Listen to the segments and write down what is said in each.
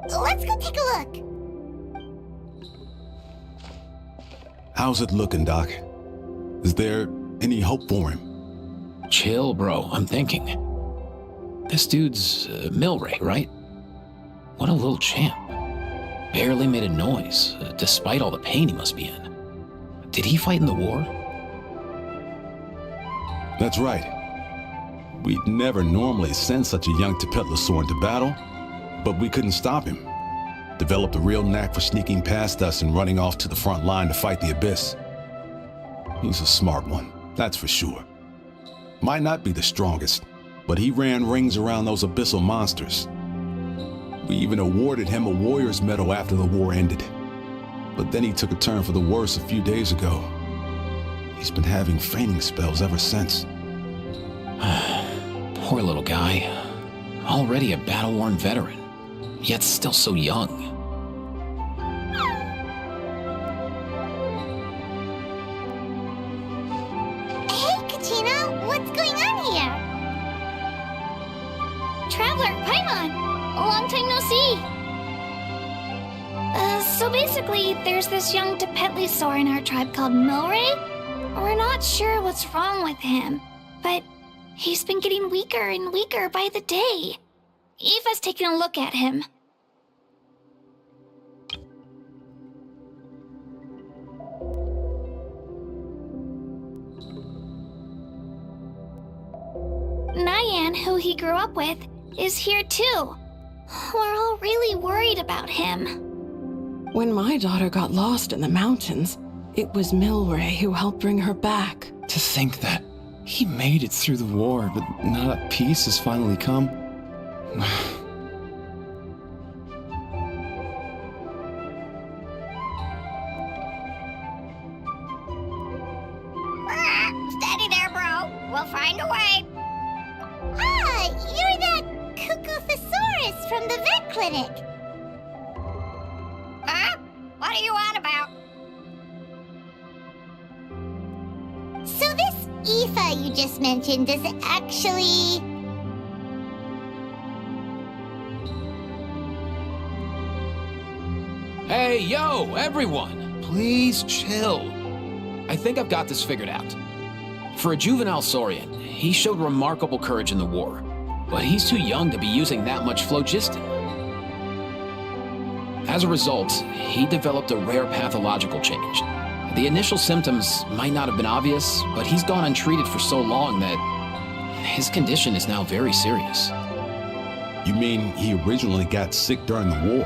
Let's go take a look. How's it looking, Doc? Is there any hope for him? Chill, bro. I'm thinking. This dude's Milray, right? What a little champ. Barely made a noise, despite all the pain he must be in. Did he fight in the war? That's right. We'd never normally send such a young Tepetlosaur into battle, but we couldn't stop him. Developed a real knack for sneaking past us and running off to the front line to fight the Abyss. He's a smart one, that's for sure. Might not be the strongest, but he ran rings around those abyssal monsters. We even awarded him a Warrior's Medal after the war ended. But then he took a turn for the worse a few days ago. He's been having fainting spells ever since. Poor little guy. Already a battle-worn veteran, yet still so young. Hey, Katina, what's going on here? Traveler, Paimon, long time no see. So basically, there's this young Tepetlosaur in our tribe called Milray. We're not sure what's wrong with him, but he's been getting weaker and weaker by the day. Eva's taking a look at him. Nyan, who he grew up with, is here too. We're all really worried about him. When my daughter got lost in the mountains, it was Milray who helped bring her back. To think that he made it through the war, but now that peace has finally come. Steady there, bro. We'll find a way. Ah, you're that Cuckoo-thesaurus from the vet clinic. Huh? What are you on about? So this Aoife you just mentioned, does it actually... Hey, yo, everyone! Please chill. I think I've got this figured out. For a juvenile Saurian, he showed remarkable courage in the war, but he's too young to be using that much phlogiston. As a result, he developed a rare pathological change. The initial symptoms might not have been obvious, but he's gone untreated for so long that his condition is now very serious. You mean he originally got sick during the war,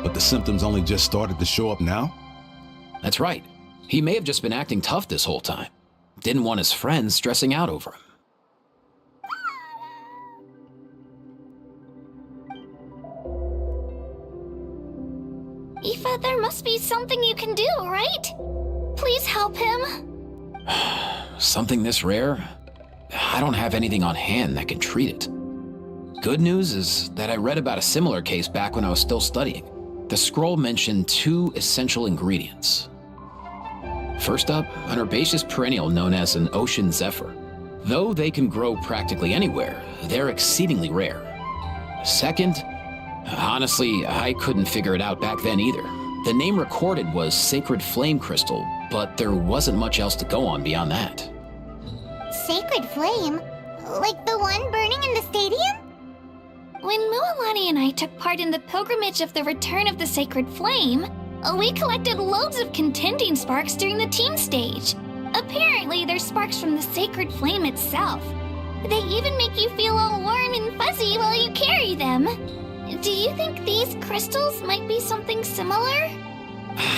but the symptoms only just started to show up now? That's right. He may have just been acting tough this whole time. Didn't want his friends stressing out over him. Aoife, there must be something you can do, right? Please help him. Something this rare? I don't have anything on hand that can treat it. Good news is that I read about a similar case back when I was still studying. The scroll mentioned 2 essential ingredients. First up, an herbaceous perennial known as an ocean zephyr. Though they can grow practically anywhere, they're exceedingly rare. Second, honestly, I couldn't figure it out back then either. The name recorded was Sacred Flame Crystal, but there wasn't much else to go on beyond that. Sacred Flame? Like the one burning in the stadium? When Mualani and I took part in the pilgrimage of the Return of the Sacred Flame, we collected loads of contending sparks during the team stage. Apparently, they're sparks from the Sacred Flame itself. They even make you feel all warm and fuzzy while you carry them. Do you think these crystals might be something similar?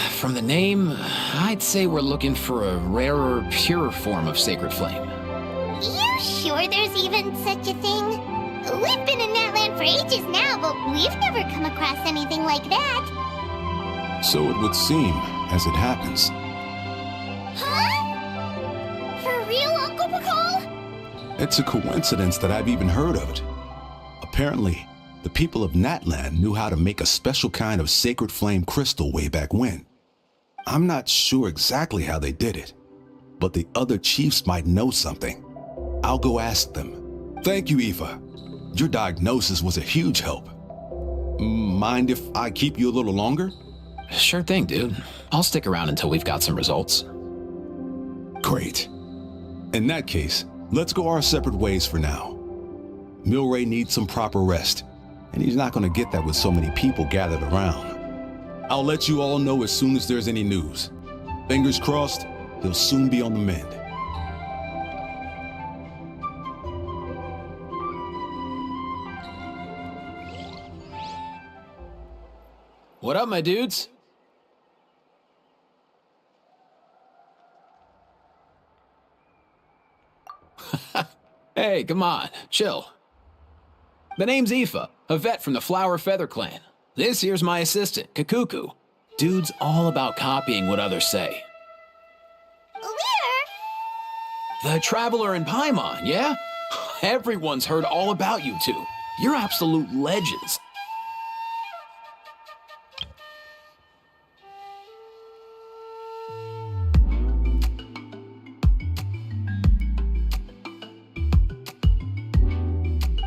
From the name, I'd say we're looking for a rarer, purer form of Sacred Flame. You sure there's even such a thing? We've been in Natlan for ages now, but we've never come across anything like that. So it would seem, as it happens. Huh? For real, Uncle Bacall? It's a coincidence that I've even heard of it. Apparently, the people of Natlan knew how to make a special kind of sacred flame crystal way back when. I'm not sure exactly how they did it, but the other chiefs might know something. I'll go ask them. Thank you, Aoife. Your diagnosis was a huge help. Mind if I keep you a little longer? Sure thing, dude. I'll stick around until we've got some results. Great. In that case, let's go our separate ways for now. Milray needs some proper rest, and he's not going to get that with so many people gathered around. I'll let you all know as soon as there's any news. Fingers crossed, he'll soon be on the mend. What up, my dudes? Hey, come on, chill. The name's Aoife, a vet from the Flower Feather clan. This here's my assistant, Kakuku. Dude's all about copying what others say. Where? The Traveler in Paimon, yeah? Everyone's heard all about you two. You're absolute legends.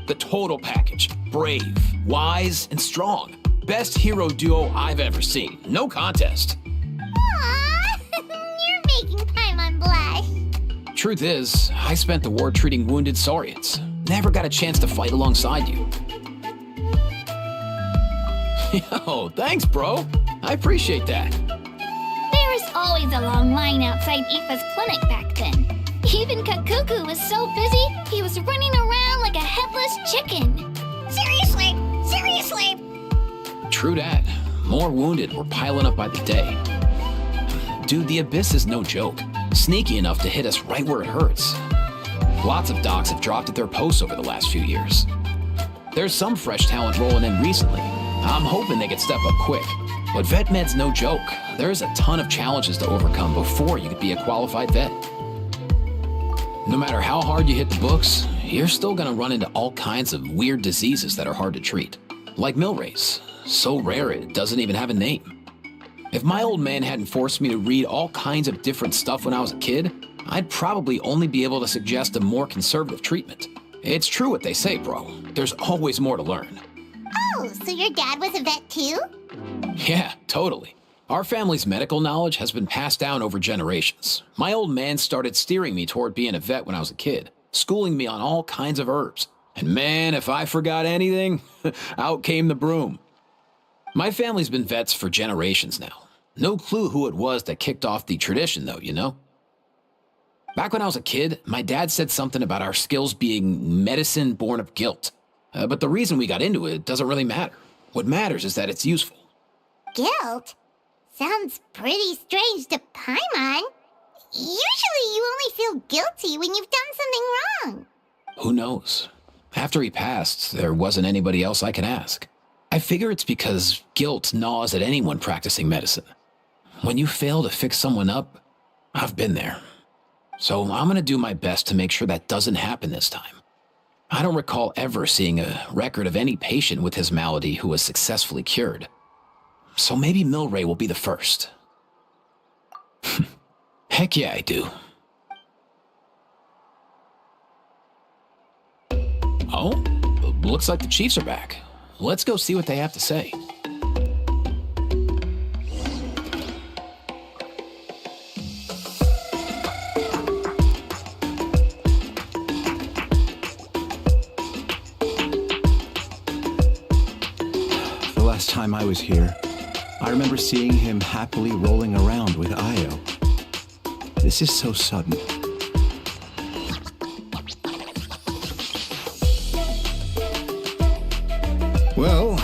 The total package. Brave, wise, and strong. Best hero duo I've ever seen. No contest. Aww, you're making Paimon blush. Truth is, I spent the war treating wounded Saurians. Never got a chance to fight alongside you. Yo, thanks, bro. I appreciate that. There was always a long line outside Aoife's clinic back then. Even Kakuku was so busy, he was running around like a headless chicken. Seriously, seriously. True that. More wounded were piling up by the day. Dude, the Abyss is no joke. Sneaky enough to hit us right where it hurts. Lots of docs have dropped at their posts over the last few years. There's some fresh talent rolling in recently. I'm hoping they could step up quick. But vet med's no joke. There's a ton of challenges to overcome before you could be a qualified vet. No matter how hard you hit the books, you're still gonna run into all kinds of weird diseases that are hard to treat. Like Milray's. So rare it doesn't even have a name. If my old man hadn't forced me to read all kinds of different stuff when I was a kid, I'd probably only be able to suggest a more conservative treatment. It's true what they say, bro. There's always more to learn. Oh, so your dad was a vet too? Yeah, totally. Our family's medical knowledge has been passed down over generations. My old man started steering me toward being a vet when I was a kid, schooling me on all kinds of herbs. And man, if I forgot anything, out came the broom. My family's been vets for generations now. No clue who it was that kicked off the tradition, though, you know? Back when I was a kid, my dad said something about our skills being medicine born of guilt. But the reason we got into it doesn't really matter. What matters is that it's useful. Guilt? Sounds pretty strange to Paimon. Usually you only feel guilty when you've done something wrong. Who knows? After he passed, there wasn't anybody else I could ask. I figure it's because guilt gnaws at anyone practicing medicine. When you fail to fix someone up, I've been there. So I'm gonna do my best to make sure that doesn't happen this time. I don't recall ever seeing a record of any patient with his malady who was successfully cured. So maybe Milray will be the first. Heck yeah, I do. Oh, looks like the Chiefs are back. Let's go see what they have to say. The last time I was here, I remember seeing him happily rolling around with Io. This is so sudden. Well,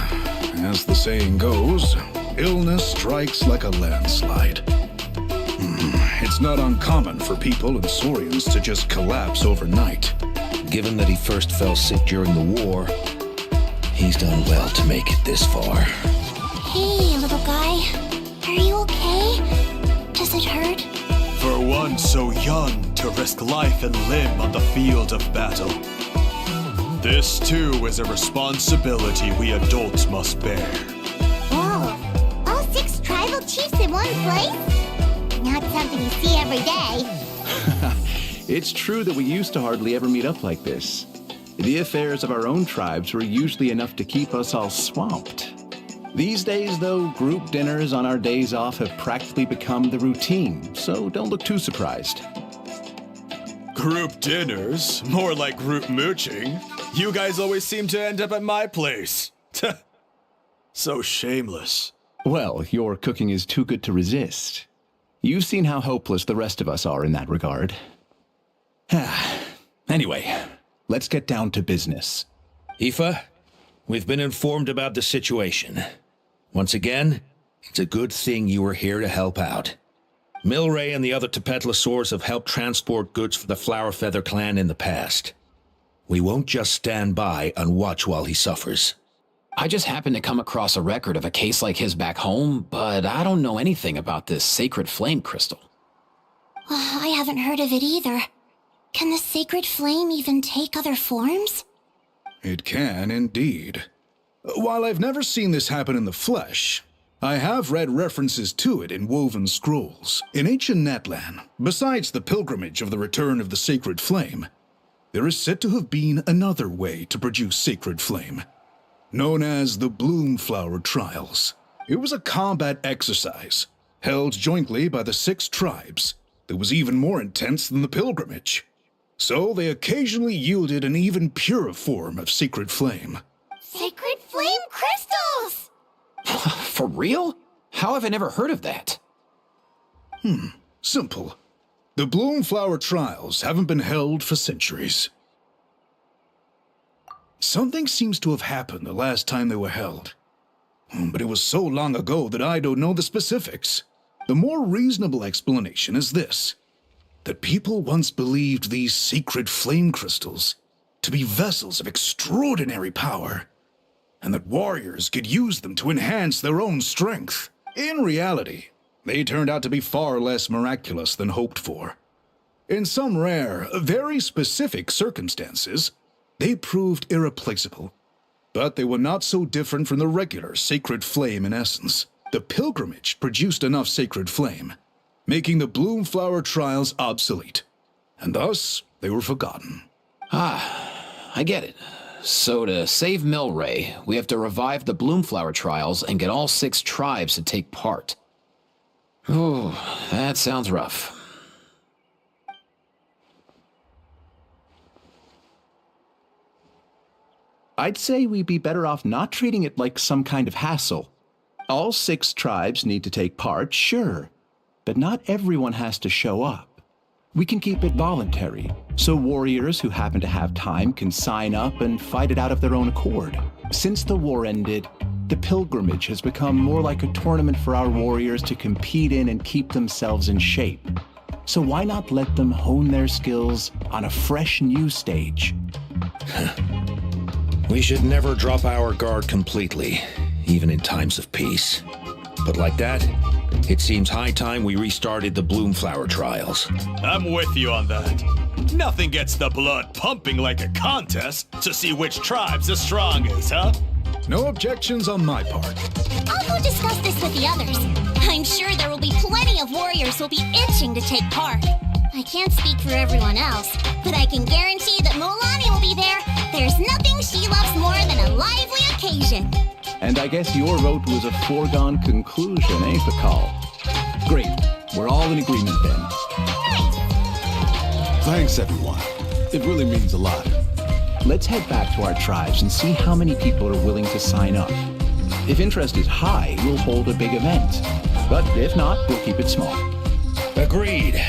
as the saying goes, illness strikes like a landslide. It's not uncommon for people and Saurians to just collapse overnight. Given that he first fell sick during the war, he's done well to make it this far. Hey, little guy. Are you okay? Does it hurt? For one so young to risk life and limb on the field of battle. This too is a responsibility we adults must bear. Whoa. All 6 tribal chiefs in one place? Not something you see every day. It's true that we used to hardly ever meet up like this. The affairs of our own tribes were usually enough to keep us all swamped. These days, though, group dinners on our days off have practically become the routine, so don't look too surprised. Group dinners? More like group mooching. You guys always seem to end up at my place. So shameless. Well, your cooking is too good to resist. You've seen how hopeless the rest of us are in that regard. Anyway, let's get down to business. Aoife, we've been informed about the situation. Once again, it's a good thing you were here to help out. Milray and the other Tepetlosaurs have helped transport goods for the Flowerfeather clan in the past. We won't just stand by and watch while he suffers. I just happened to come across a record of a case like his back home, but I don't know anything about this sacred flame crystal. I haven't heard of it either. Can the sacred flame even take other forms? It can, indeed. While I've never seen this happen in the flesh, I have read references to it in woven scrolls. In ancient Natlan, besides the pilgrimage of the return of the sacred flame, there is said to have been another way to produce sacred flame, known as the Bloomflower Trials. It was a combat exercise, held jointly by the 6 tribes, that was even more intense than the pilgrimage. So they occasionally yielded an even purer form of sacred flame. Sacred flame crystals! For real? How have I never heard of that? Simple. The Bloomflower Trials haven't been held for centuries. Something seems to have happened the last time they were held. But it was so long ago that I don't know the specifics. The more reasonable explanation is this: that people once believed these sacred flame crystals to be vessels of extraordinary power, and that warriors could use them to enhance their own strength. In reality, they turned out to be far less miraculous than hoped for. In some rare, very specific circumstances, they proved irreplaceable. But they were not so different from the regular sacred flame in essence. The pilgrimage produced enough sacred flame, making the Bloomflower Trials obsolete, and thus they were forgotten. I get it. So to save Milray, we have to revive the Bloomflower Trials and get all 6 tribes to take part. Oh, that sounds rough. I'd say we'd be better off not treating it like some kind of hassle. All 6 tribes need to take part, sure, but not everyone has to show up. We can keep it voluntary, so warriors who happen to have time can sign up and fight it out of their own accord. Since the war ended, the pilgrimage has become more like a tournament for our warriors to compete in and keep themselves in shape. So why not let them hone their skills on a fresh new stage? We should never drop our guard completely, even in times of peace. But like that, it seems high time we restarted the Bloomflower Trials. I'm with you on that. Nothing gets the blood pumping like a contest to see which tribe's the strongest, huh? No objections on my part. I'll go discuss this with the others. I'm sure there will be plenty of warriors who'll be itching to take part. I can't speak for everyone else, but I can guarantee that Mulani will be there. There's nothing she loves more than a lively occasion. And I guess your vote was a foregone conclusion, eh, Pakal? Great. We're all in agreement then. Thanks, everyone. It really means a lot. Let's head back to our tribes and see how many people are willing to sign up. If interest is high, we'll hold a big event. But if not, we'll keep it small. Agreed.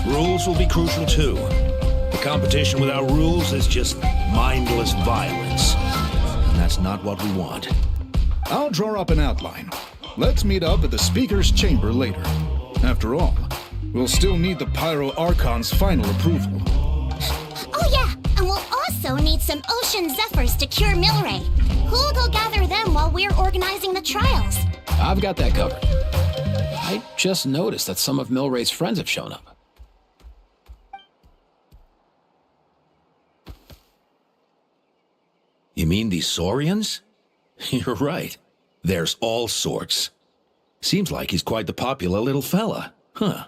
Rules will be crucial too. The competition without rules is just mindless violence. And that's not what we want. I'll draw up an outline. Let's meet up at the Speaker's Chamber later. After all, we'll still need the Pyro Archon's final approval. Oh yeah, and we'll also need some Ocean Zephyrs to cure Milray. Who'll go gather them while we're organizing the trials? I've got that covered. I just noticed that some of Milray's friends have shown up. You mean these Saurians? You're right. There's all sorts. Seems like he's quite the popular little fella. Huh.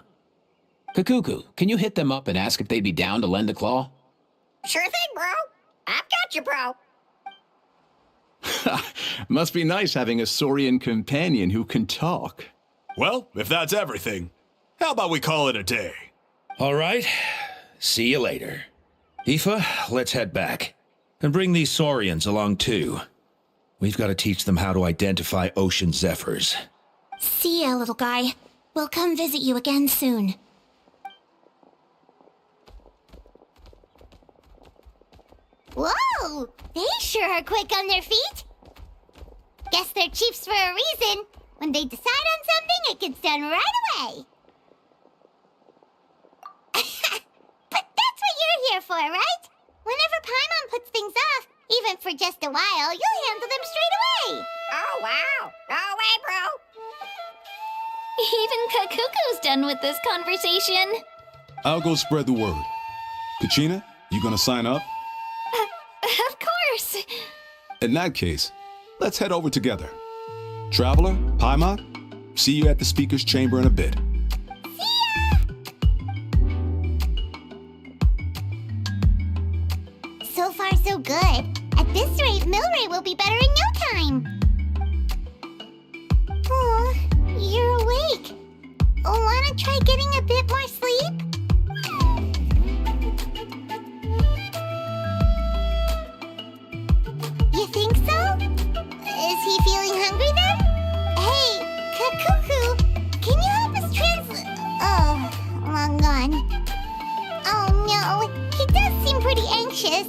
Kakuku, can you hit them up and ask if they'd be down to lend a claw? Sure thing, bro. I've got you, bro. Must be nice having a Saurian companion who can talk. Well, if that's everything, how about we call it a day? All right. See you later. Aoife, let's head back. And bring these Saurians along too. We've got to teach them how to identify ocean zephyrs. See ya, little guy. We'll come visit you again soon. Whoa! They sure are quick on their feet. Guess they're chiefs for a reason. When they decide on something, it gets done right away. But that's what you're here for, right? Whenever Paimon puts things off, even for just a while, you'll handle them straight away. Oh, wow. Go away, bro. Even Kakuku's done with this conversation. I'll go spread the word. Kachina, you gonna sign up? Of course. In that case, let's head over together. Traveler, Paimon, see you at the speaker's chamber in a bit. So far, so good. At this rate, Milray will be better in no time. Oh, you're awake. Wanna try getting a bit more sleep? You think so? Is he feeling hungry then? Hey, Kakuku, can you help us translate? Oh, long gone. Oh no, he does seem pretty anxious.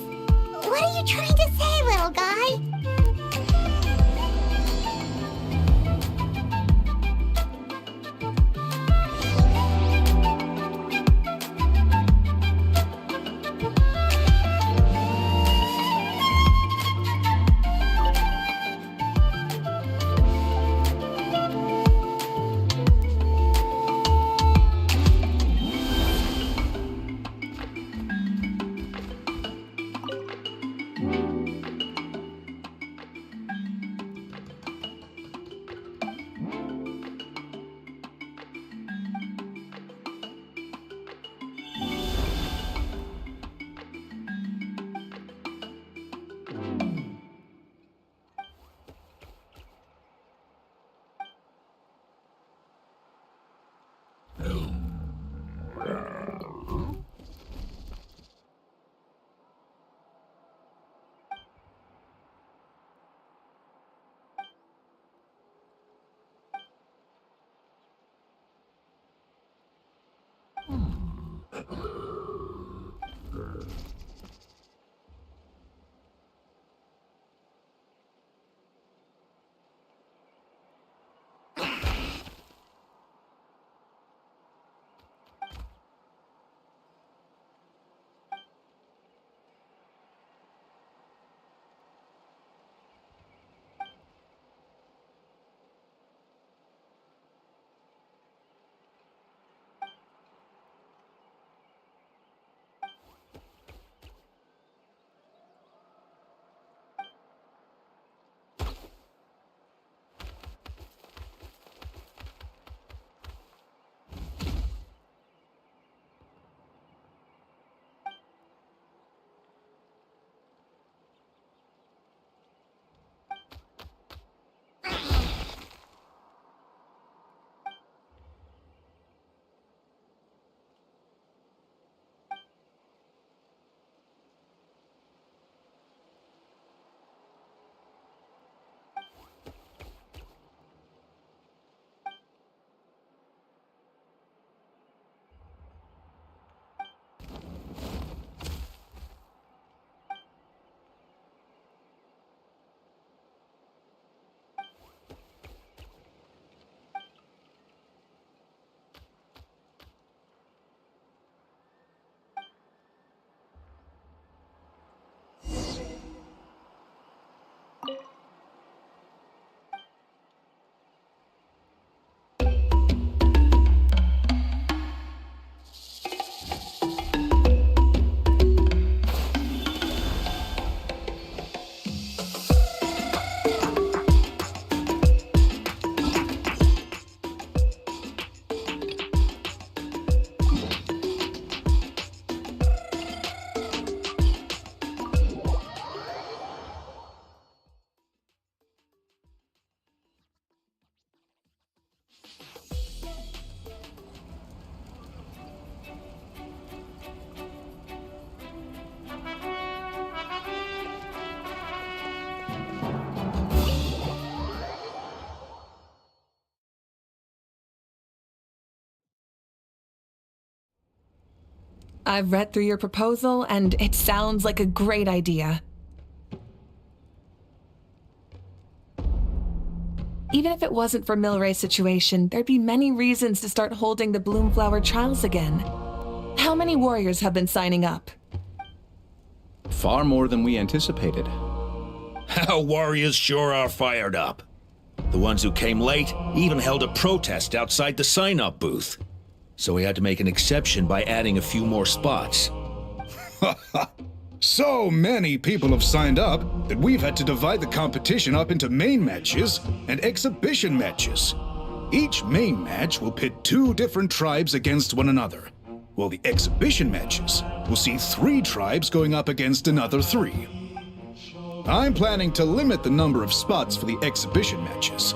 What are you trying to say, little guy? I've read through your proposal, and it sounds like a great idea. Even if it wasn't for Milray's situation, there'd be many reasons to start holding the Bloomflower trials again. How many warriors have been signing up? Far more than we anticipated. Our warriors sure are fired up. The ones who came late even held a protest outside the sign-up booth. So we had to make an exception by adding a few more spots. So many people have signed up that we've had to divide the competition up into main matches and exhibition matches. Each main match will pit 2 different tribes against one another, while the exhibition matches will see 3 tribes going up against another 3. I'm planning to limit the number of spots for the exhibition matches.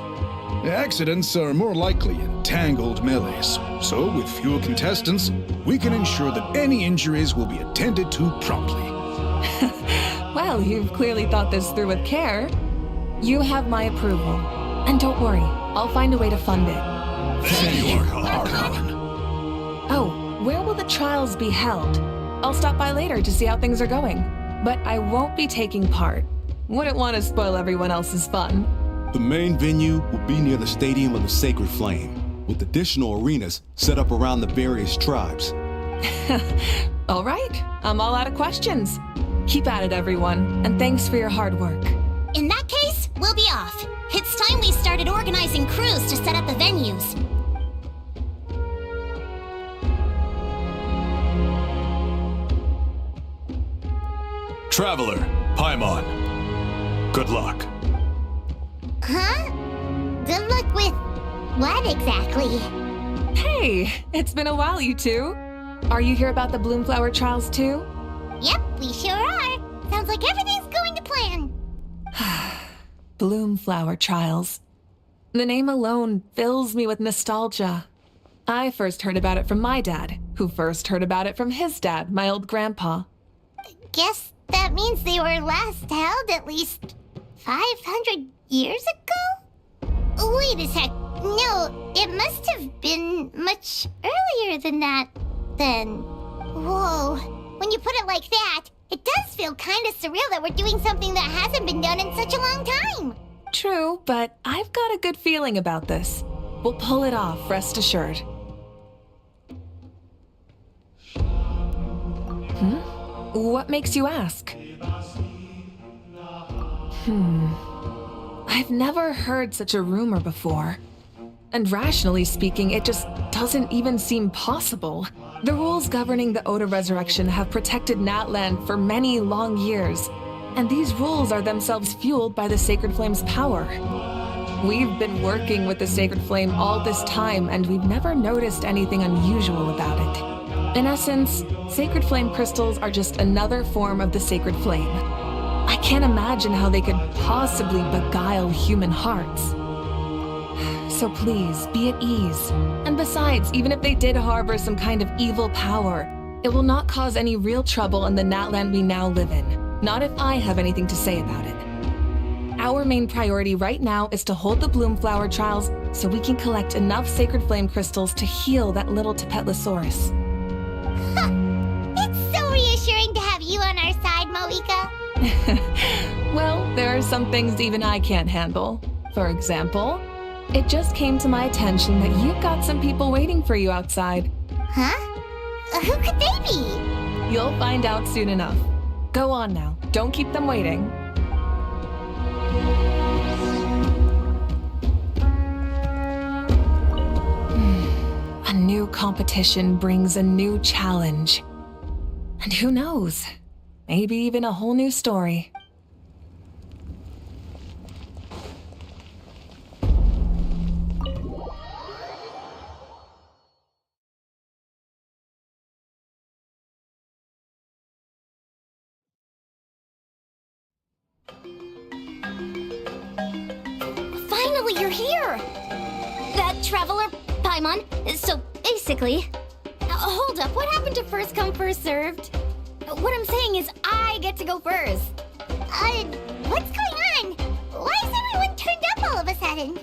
Accidents are more likely in tangled melees, so with fewer contestants, we can ensure that any injuries will be attended to promptly. Well, you've clearly thought this through with care. You have my approval. And don't worry, I'll find a way to fund it. Thank you, Archon. Oh, where will the trials be held? I'll stop by later to see how things are going. But I won't be taking part. Wouldn't want to spoil everyone else's fun. The main venue will be near the Stadium of the Sacred Flame, with additional arenas set up around the various tribes. All right, I'm all out of questions. Keep at it, everyone, and thanks for your hard work. In that case, we'll be off. It's time we started organizing crews to set up the venues. Traveler, Paimon. Good luck. Huh? Good luck with what exactly? Hey, it's been a while, you two. Are you here about the Bloomflower trials too? Yep, we sure are. Sounds like everything's going to plan. Bloomflower trials. The name alone fills me with nostalgia. I first heard about it from my dad, who first heard about it from his dad, my old grandpa. Guess that means they were last held at least 500 years ago? Wait a sec. No, it must have been much earlier than that, then. Whoa. When you put it like that, it does feel kind of surreal that we're doing something that hasn't been done in such a long time. True, but I've got a good feeling about this. We'll pull it off, rest assured. What makes you ask? I've never heard such a rumor before. And rationally speaking, it just doesn't even seem possible. The rules governing the Oda resurrection have protected Natlan for many long years, and these rules are themselves fueled by the Sacred Flame's power. We've been working with the Sacred Flame all this time, and we've never noticed anything unusual about it. In essence, Sacred Flame crystals are just another form of the Sacred Flame. I can't imagine how they could possibly beguile human hearts. So please, be at ease. And besides, even if they did harbor some kind of evil power, it will not cause any real trouble in the Natlan we now live in. Not if I have anything to say about it. Our main priority right now is to hold the Bloomflower trials so we can collect enough Sacred Flame crystals to heal that little Tapetlosaurus. It's so reassuring to have you on our side, Moika. Well, there are some things even I can't handle. For example, it just came to my attention that you've got some people waiting for you outside. Huh? Who could they be? You'll find out soon enough. Go on now. Don't keep them waiting. A new competition brings a new challenge. And who knows? Maybe even a whole new story. Finally, you're here! That traveler, Paimon, so basically... hold up, what happened to first come, first served? What I'm saying is I get to go first. What's going on? Why is everyone turned up all of a sudden?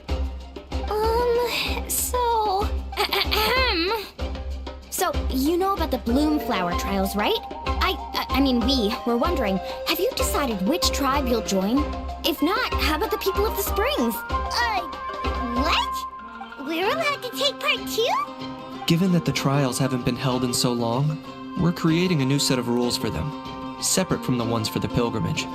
So You know about the Bloom Flower trials, right? I mean, we were wondering, have you decided which tribe you'll join? If not, how about the people of the Springs? What? We're allowed to take part too? Given that the trials haven't been held in so long, we're creating a new set of rules for them, separate from the ones for the pilgrimage.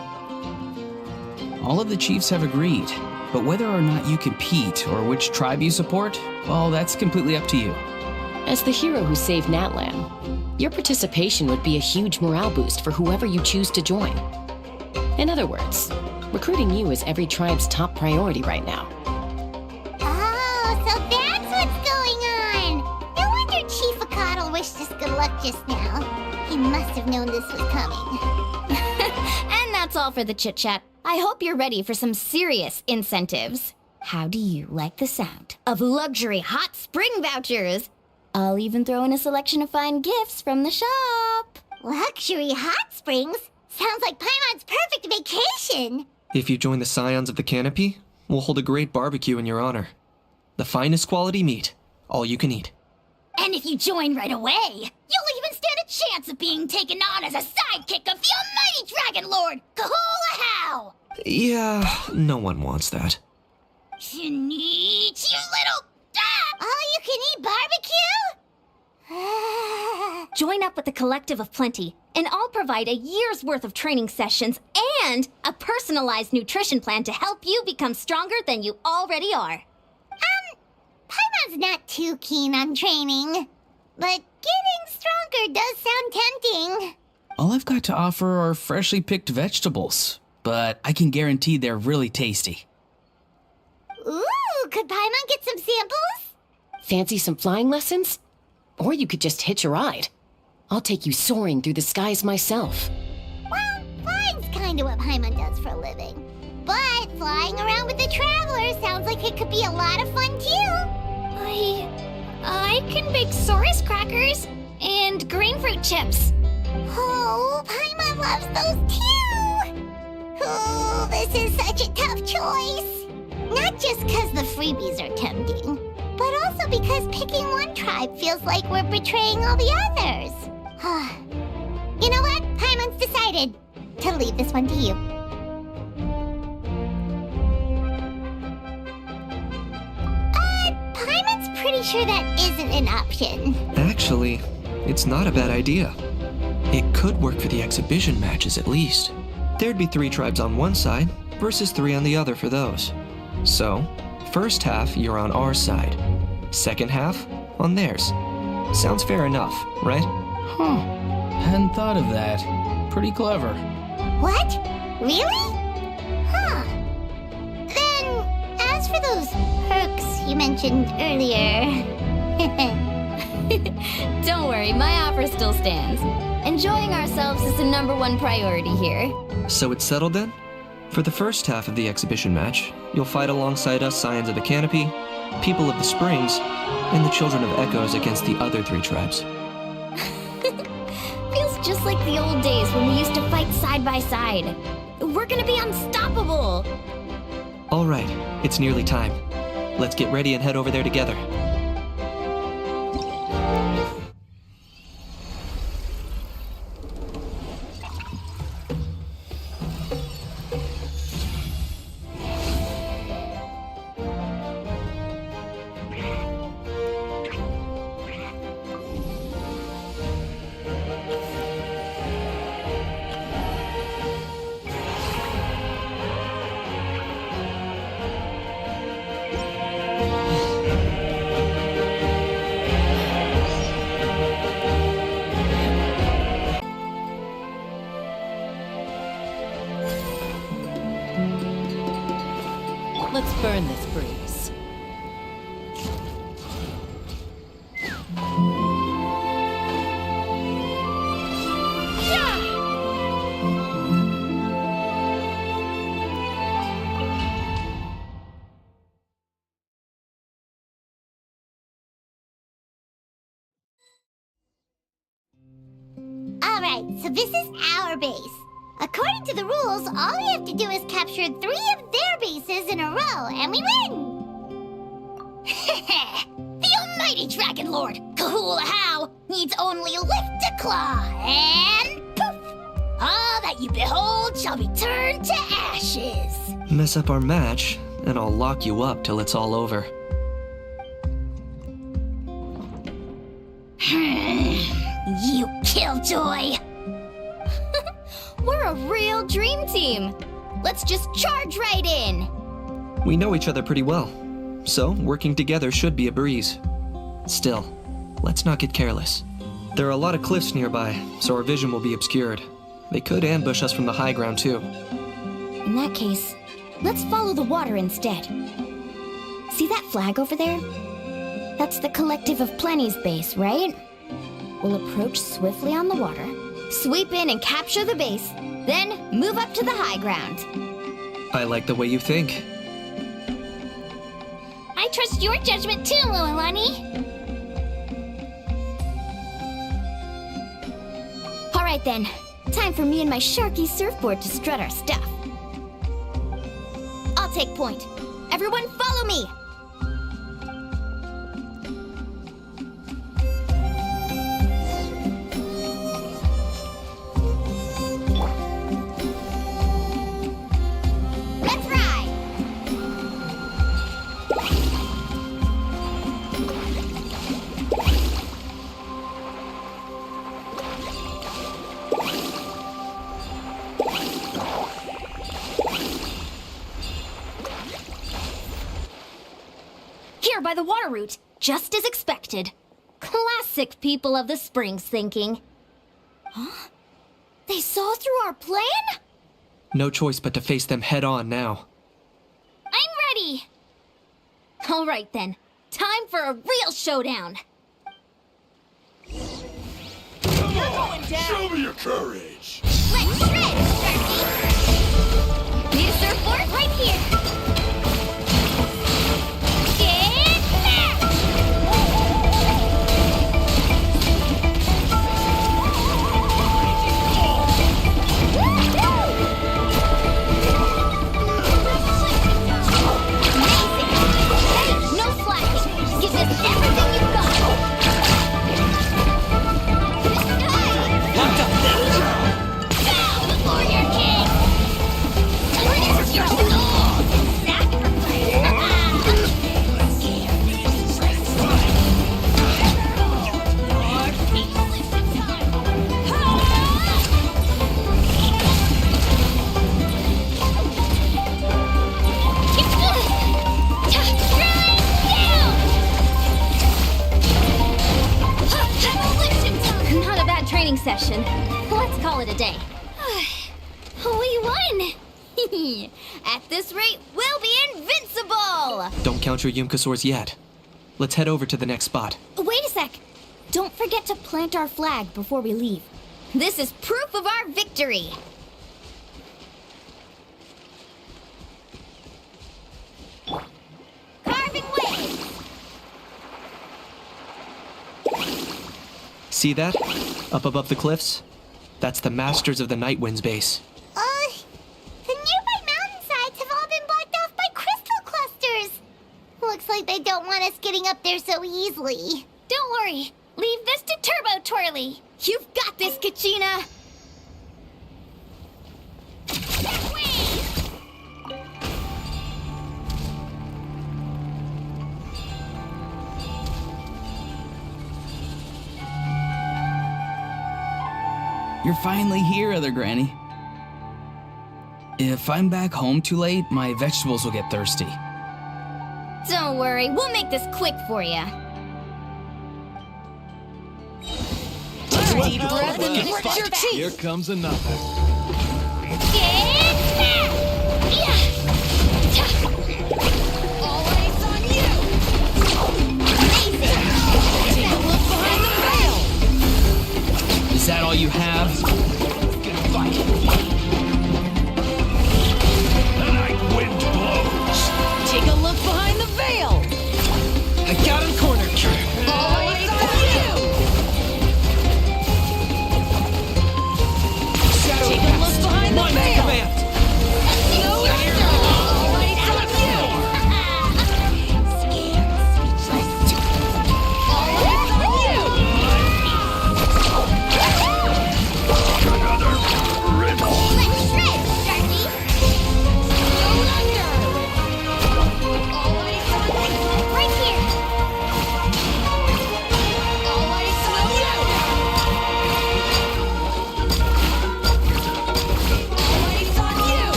All of the chiefs have agreed, but whether or not you compete or which tribe you support, well, that's completely up to you. As the hero who saved Natlan, your participation would be a huge morale boost for whoever you choose to join. In other words, recruiting you is every tribe's top priority right now. Oh, so that's what's going on! No wonder Chief Akatl wished us good luck just now. He must have known this was coming. And that's all for the chit-chat. I hope you're ready for some serious incentives. How do you like the sound of luxury hot spring vouchers? I'll even throw in a selection of fine gifts from the shop. Luxury hot springs? Sounds like Paimon's perfect vacation. If you join the Scions of the Canopy, we'll hold a great barbecue in your honor. The finest quality meat, all you can eat. And if you join right away, you'll even stand a chance of being taken on as a sidekick of the almighty Dragon Lord, Kahula! Yeah, no one wants that. You little... all-you-can-eat barbecue? Join up with the Collective of Plenty, and I'll provide a year's worth of training sessions and a personalized nutrition plan to help you become stronger than you already are. Paimon's not too keen on training, but getting stronger does sound tempting. All I've got to offer are freshly picked vegetables, but I can guarantee they're really tasty. Ooh, could Paimon get some samples? Fancy some flying lessons? Or you could just hitch a ride. I'll take you soaring through the skies myself. Well, flying's kind of what Paimon does for a living. But flying around with the Traveler sounds like it could be a lot of fun too. I can bake Saurus crackers and green fruit chips. Oh, Paimon loves those too. Oh, this is such a tough choice. Not just because the freebies are tempting, but also because picking one tribe feels like we're betraying all the others. You know what? Paimon's decided to leave this one to you. Paimon's pretty sure that isn't an option. Actually, it's not a bad idea. It could work for the exhibition matches at least. There'd be 3 tribes on one side versus 3 on the other for those. So, first half you're on our side, second half on theirs. Sounds fair enough, right? Huh. Hadn't thought of that. Pretty clever. What? Really? Huh. Then, as for those perks you mentioned earlier... Don't worry, my offer still stands. Enjoying ourselves is the #1 priority here. So it's settled then? For the first half of the exhibition match, you'll fight alongside us Scions of the Canopy, People of the Springs, and the Children of Echoes against the other 3 tribes. Feels just like the old days when we used to fight side by side. We're gonna be unstoppable! All right, it's nearly time. Let's get ready and head over there together. Let's burn this breeze. Alright, so this is our base. According to the rules, all we have to do is capture 3 of their bases in a row, and we win! The almighty Dragon Lord, Kahula How, needs only lift a claw, and poof! All that you behold shall be turned to ashes. Mess up our match, and I'll lock you up till it's all over. You killjoy! We're a real dream team. Let's just charge right in. We know each other pretty well, so working together should be a breeze. Still, let's not get careless. There are a lot of cliffs nearby, so our vision will be obscured. They could ambush us from the high ground too. In that case, let's follow the water instead. See that flag over there? That's the Collective of Plenty's base, right? We'll approach swiftly on the water, sweep in and capture the base, then move up to the high ground. I like the way you think. I trust your judgment too, Mualani. All right then, time for me and my Sharky surfboard to strut our stuff. I'll take point. Everyone follow me! Let's ride! Here by the water route, just as expected. Classic people of the Springs thinking. Huh? They saw through our plan? No choice but to face them head on now. I'm ready! All right then, time for a real showdown. Come on, show me your courage. Let's shred, Sharky! Need a surfboard right here. Get back! Amazing! Hey, no slacking. Give this everything you've got. Bow before your king! Where's your soul? Sacrifice! Not a bad training session. Let's call it a day. We won! At this rate, we'll be invincible! Don't count your Yumkasaurs yet. Let's head over to the next spot. Wait a sec! Don't forget to plant our flag before we leave. This is proof of our victory! Carving waves! See that? Up above the cliffs? That's the Masters of the Night Wind's base. The nearby mountainsides have all been blocked off by crystal clusters. Looks like they don't want us getting up there so easily. Don't worry. Leave this to Turbo Twirly. You've got this, Kachina! That way! You're finally here, Other Granny. If I'm back home too late, my vegetables will get thirsty. Don't worry, we'll make this quick for you. Deep breath and grit your teeth. Here comes another. Get back! All eyes on you! Amazing! Take a look behind the veil! Is that all you have? The night wind blows. Take a look behind the veil! I got him cornered. All eyes on you! Take a look behind the veil!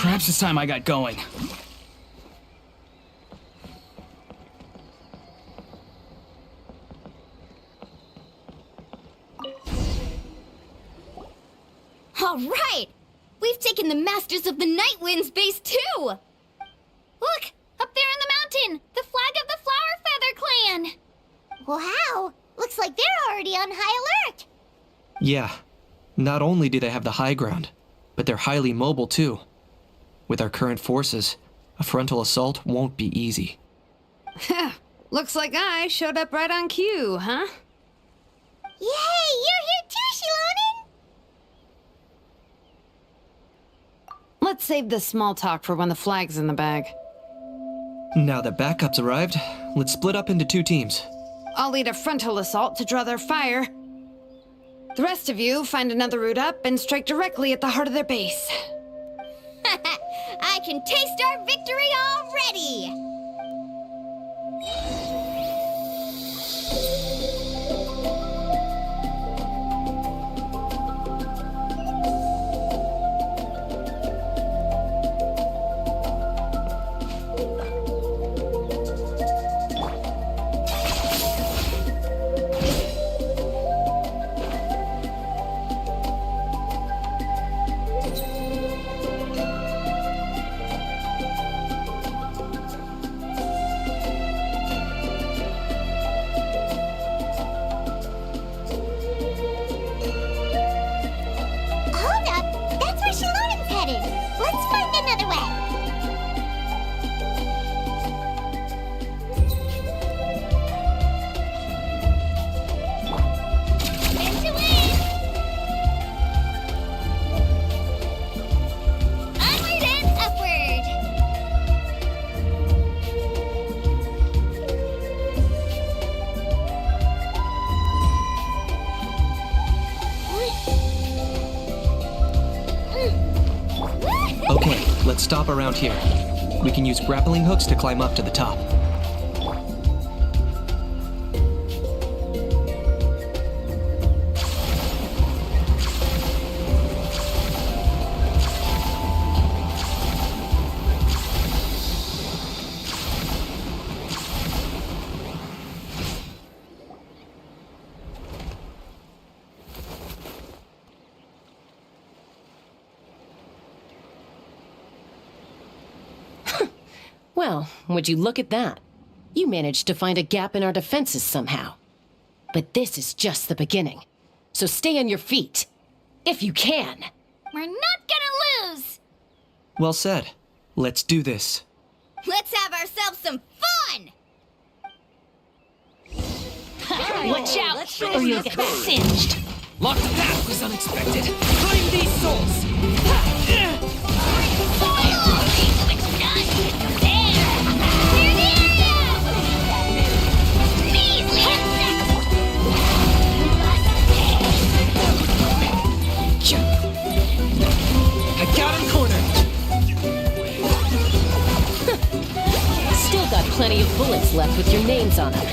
Perhaps it's time I got going. All right! We've taken the Masters of the Night Wind's base too! Look! Up there in the mountain! The flag of the Flower Feather Clan! Wow! Looks like they're already on high alert! Yeah. Not only do they have the high ground, but they're highly mobile too. With our current forces, a frontal assault won't be easy. Looks like I showed up right on cue, huh? Yay! You're here too, Shilonen! Let's save this small talk for when the flag's in the bag. Now that backup's arrived, let's split up into 2 teams. I'll lead a frontal assault to draw their fire. The rest of you find another route up and strike directly at the heart of their base. I can taste our victory already! Okay, let's stop around here. We can use grappling hooks to climb up to the top. Well, would you look at that? You managed to find a gap in our defenses somehow. But this is just the beginning. So stay on your feet. If you can. We're not gonna lose! Well said. Let's do this. Let's have ourselves some fun! Watch out, or you'll get singed. Lock the path was unexpected. Claim these souls! I got him cornered! Still got plenty of bullets left with your names on them.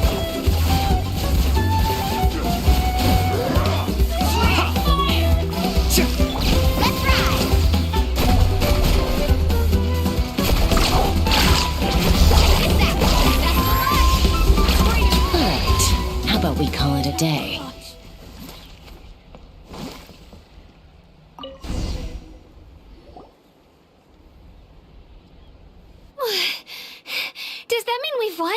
Alright, how about we call it a day? Does that mean we've won?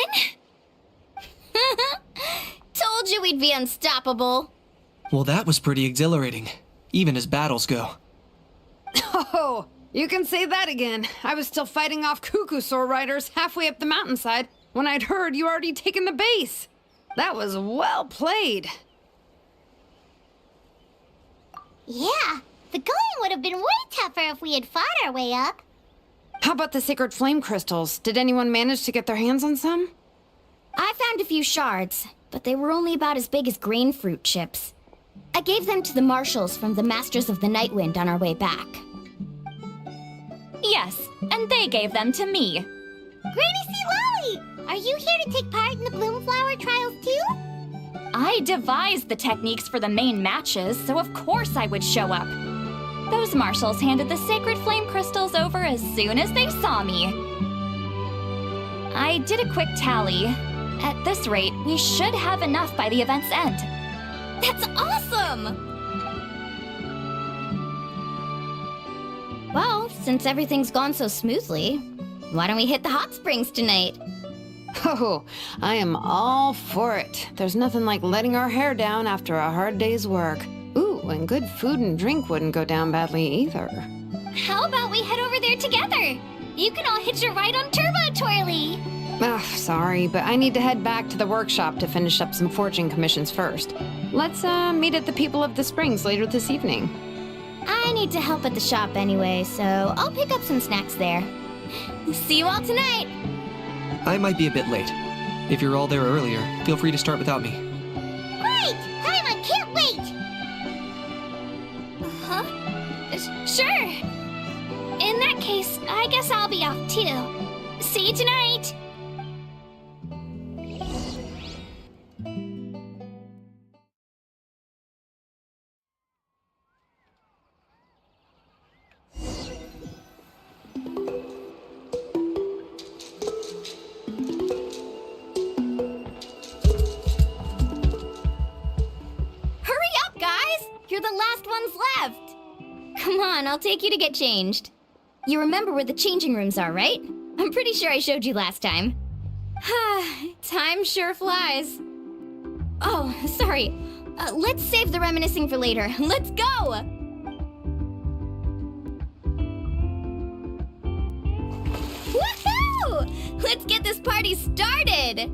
Told you we'd be unstoppable. Well, that was pretty exhilarating, even as battles go. Oh, you can say that again. I was still fighting off Cuckoosaur riders halfway up the mountainside when I'd heard you already taken the base. That was well played. Yeah, the going would have been way tougher if we had fought our way up. How about the sacred flame crystals? Did anyone manage to get their hands on some? I found a few shards, but they were only about as big as grain fruit chips. I gave them to the marshals from the Masters of the Nightwind on our way back. Yes, and they gave them to me. Granny C. Lolly! Are you here to take part in the Bloomflower trials too? I devised the techniques for the main matches, so of course I would show up. Those marshals handed the sacred flame crystals over as soon as they saw me. I did a quick tally. At this rate, we should have enough by the event's end. That's awesome! Well, since everything's gone so smoothly, why don't we hit the hot springs tonight? Oh, I am all for it. There's nothing like letting our hair down after a hard day's work. Ooh, and good food and drink wouldn't go down badly either. How about we head over there together? You can all hitch a ride on Turbo Twirly. Ugh, sorry, but I need to head back to the workshop to finish up some forging commissions first. Let's meet at the People of the Springs later this evening. I need to help at the shop anyway, so I'll pick up some snacks there. See you all tonight! I might be a bit late. If you're all there earlier, feel free to start without me. Great! I can't wait! Huh? Sure. In that case, I guess I'll be off too. See you tonight! You're the last ones left! Come on, I'll take you to get changed. You remember where the changing rooms are, right? I'm pretty sure I showed you last time. Time sure flies. Oh, sorry. Let's save the reminiscing for later. Let's go! Woohoo! Let's get this party started!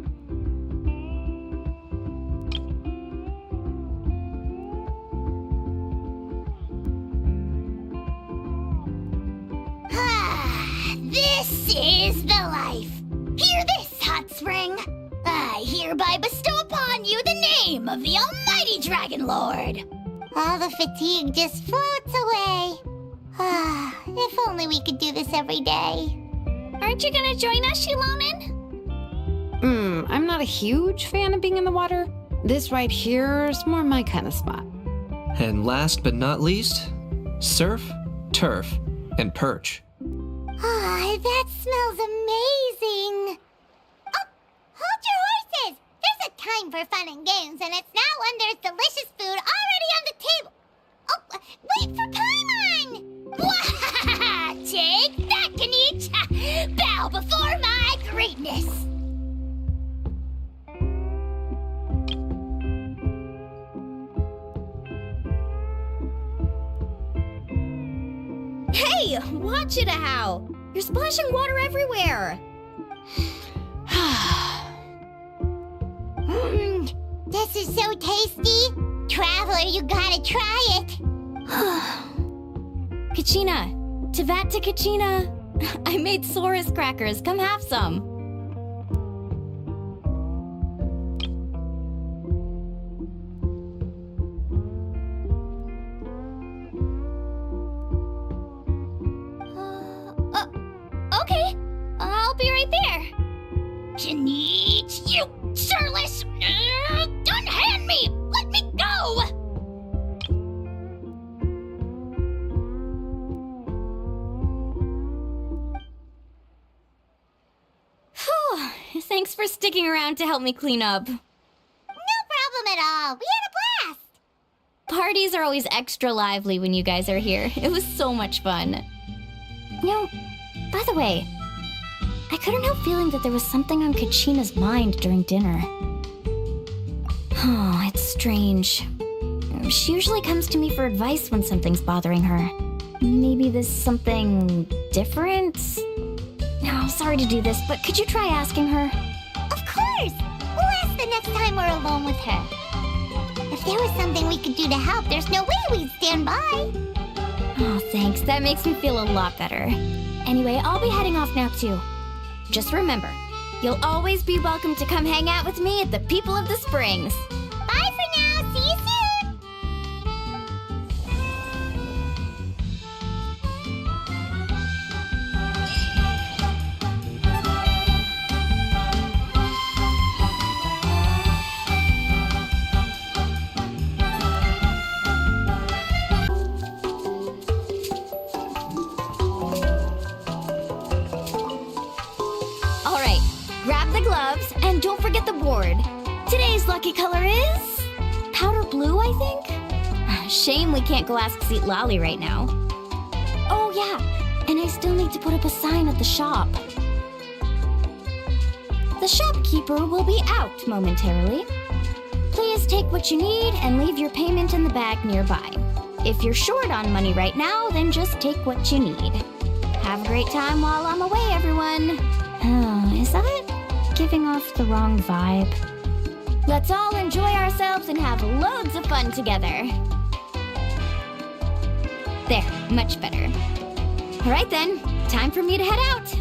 This is the life. Hear this, Hot Spring. I hereby bestow upon you the name of the Almighty Dragon Lord. All the fatigue just floats away. If only we could do this every day. Aren't you gonna join us, Shilonin? I'm not a huge fan of being in the water. This right here is more my kind of spot. And last but not least, surf, turf, and perch. That smells amazing. Oh, hold your horses. There's a time for fun and games, and it's now when there's delicious food already on the table. Oh, wait for Paimon! Take that, Kanich! Bow before my greatness! Hey, watch it, How! You're splashing water everywhere! This is so tasty! Traveler, you gotta try it! Kachina! Tavat to Kachina! I made Sora's crackers. Come have some. Okay, I'll be right there. Kanich, you sureless! Unhand me! Let me go! Whew, thanks for sticking around to help me clean up. No problem at all. We had a blast. Parties are always extra lively when you guys are here. It was so much fun. No, by the way, I couldn't help feeling that there was something on Kachina's mind during dinner. Oh, it's strange. She usually comes to me for advice when something's bothering her. Maybe there's something different? Oh, sorry to do this, but could you try asking her? Of course! We'll ask the next time we're alone with her. If there was something we could do to help, there's no way we'd stand by. Oh, thanks. That makes me feel a lot better. Anyway, I'll be heading off now, too. Just remember, you'll always be welcome to come hang out with me at the People of the Springs. Bye for now. See you soon. Grab the gloves, and don't forget the board. Today's lucky color is... powder blue, I think? Shame we can't go ask Seat Lolly right now. Oh yeah, and I still need to put up a sign at the shop. The shopkeeper will be out momentarily. Please take what you need and leave your payment in the bag nearby. If you're short on money right now, then just take what you need. Have a great time while I'm away, everyone. Is that giving off the wrong vibe? Let's all enjoy ourselves and have loads of fun together. There, much better. All right then, time for me to head out.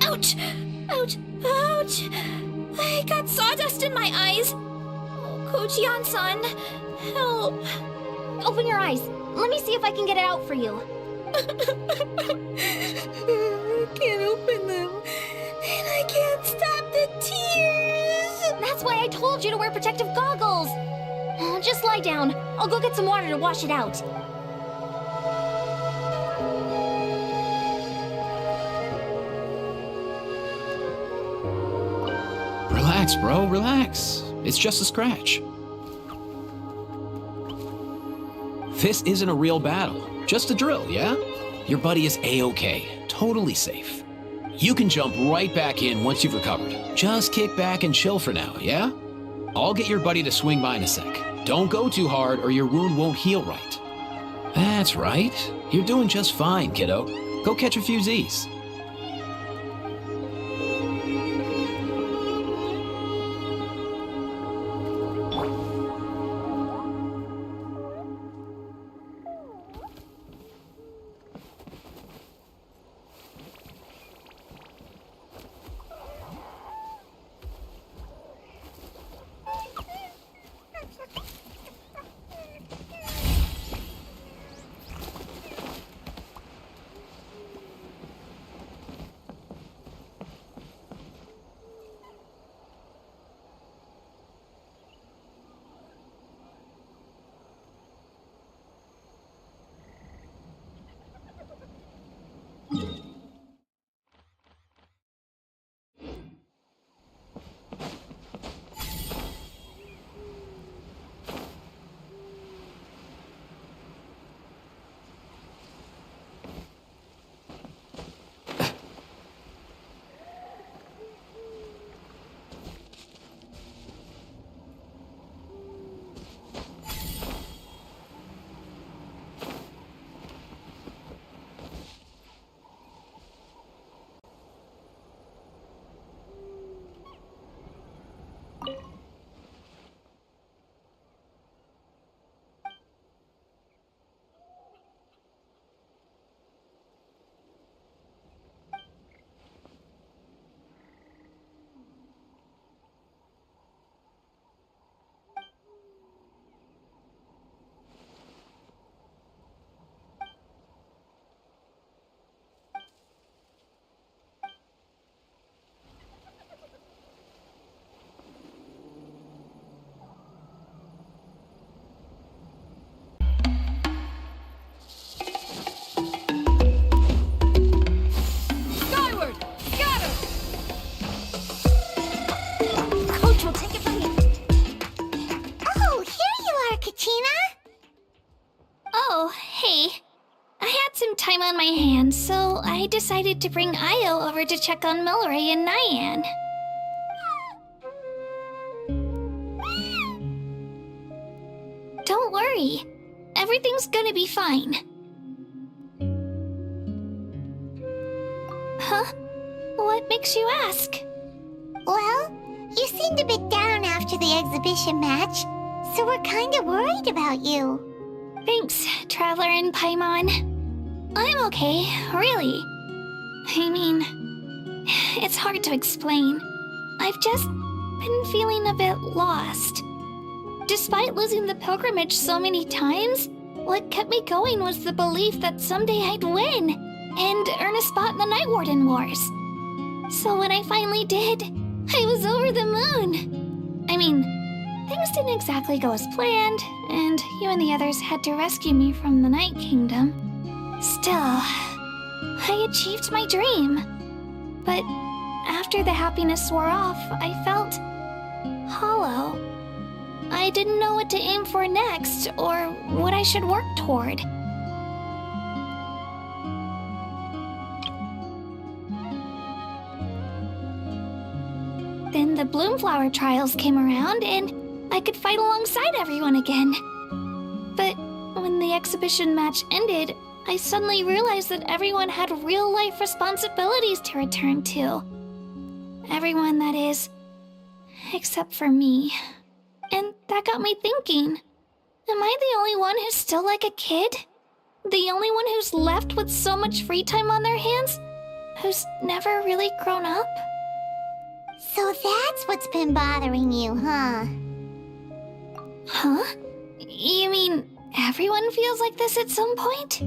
Ouch! Ouch! Ouch! I got sawdust in my eyes. Oh, Kojian-san, help. Open your eyes. Let me see if I can get it out for you. I can't open them. And I can't stop the tears. That's why I told you to wear protective goggles. Just lie down. I'll go get some water to wash it out. Relax, bro, relax. It's just a scratch. This isn't a real battle, just a drill, yeah? Your buddy is A-okay, totally safe. You can jump right back in once you've recovered. Just kick back and chill for now, yeah? I'll get your buddy to swing by in a sec. Don't go too hard or your wound won't heal right. That's right. You're doing just fine, kiddo. Go catch a few Z's. On my hands, so I decided to bring Io over to check on Milray and Nyan. Don't worry, everything's gonna be fine. Huh? What makes you ask? Well, you seemed a bit down after the exhibition match, so we're kinda worried about you. Thanks, Traveler and Paimon. I'm okay, really. I mean, it's hard to explain. I've just been feeling a bit lost. Despite losing the pilgrimage so many times, what kept me going was the belief that someday I'd win and earn a spot in the Night Warden Wars. So when I finally did, I was over the moon. I mean, things didn't exactly go as planned, and you and the others had to rescue me from the Night Kingdom. Still, I achieved my dream. But after the happiness wore off, I felt hollow. I didn't know what to aim for next, or what I should work toward. Then the Bloomflower trials came around, and I could fight alongside everyone again. But when the exhibition match ended, I suddenly realized that everyone had real-life responsibilities to return to. Everyone, that is, except for me. And that got me thinking, am I the only one who's still like a kid? The only one who's left with so much free time on their hands? Who's never really grown up? So that's what's been bothering you, huh? Huh? You mean everyone feels like this at some point?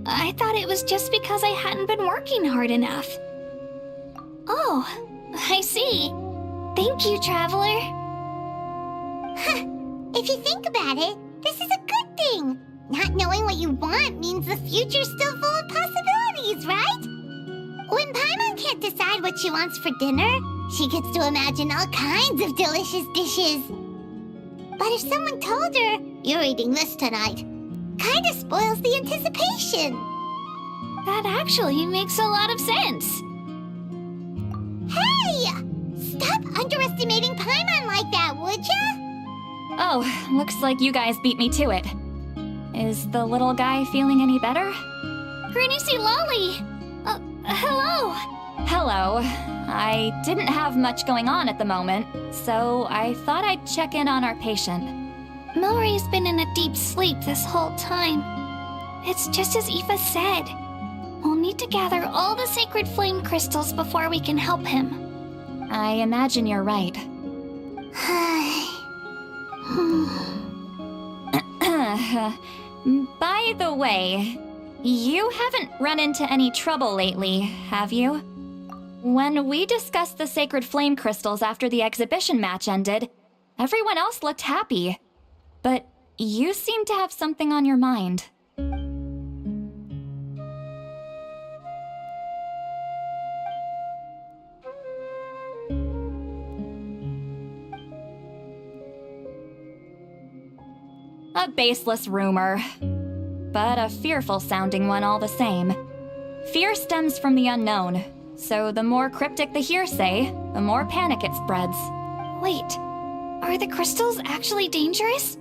I thought it was just because I hadn't been working hard enough. Oh, I see. Thank you, Traveler. Huh. If you think about it, this is a good thing. Not knowing what you want means the future's still full of possibilities, right? When Paimon can't decide what she wants for dinner, she gets to imagine all kinds of delicious dishes. But if someone told her, you're eating this tonight, kinda spoils the anticipation. That actually makes a lot of sense. Hey! Stop underestimating Paimon like that, would ya? Oh, looks like you guys beat me to it. Is the little guy feeling any better? Granny Lolly! Hello! Hello. I didn't have much going on at the moment, so I thought I'd check in on our patient. Milray's been in a deep sleep this whole time. It's just as Aoife said. We'll need to gather all the sacred flame crystals before we can help him. I imagine you're right. By the way, you haven't run into any trouble lately, have you? When we discussed the sacred flame crystals after the exhibition match ended, everyone else looked happy. But you seem to have something on your mind. A baseless rumor, but a fearful-sounding one all the same. Fear stems from the unknown, so the more cryptic the hearsay, the more panic it spreads. Wait, are the crystals actually dangerous?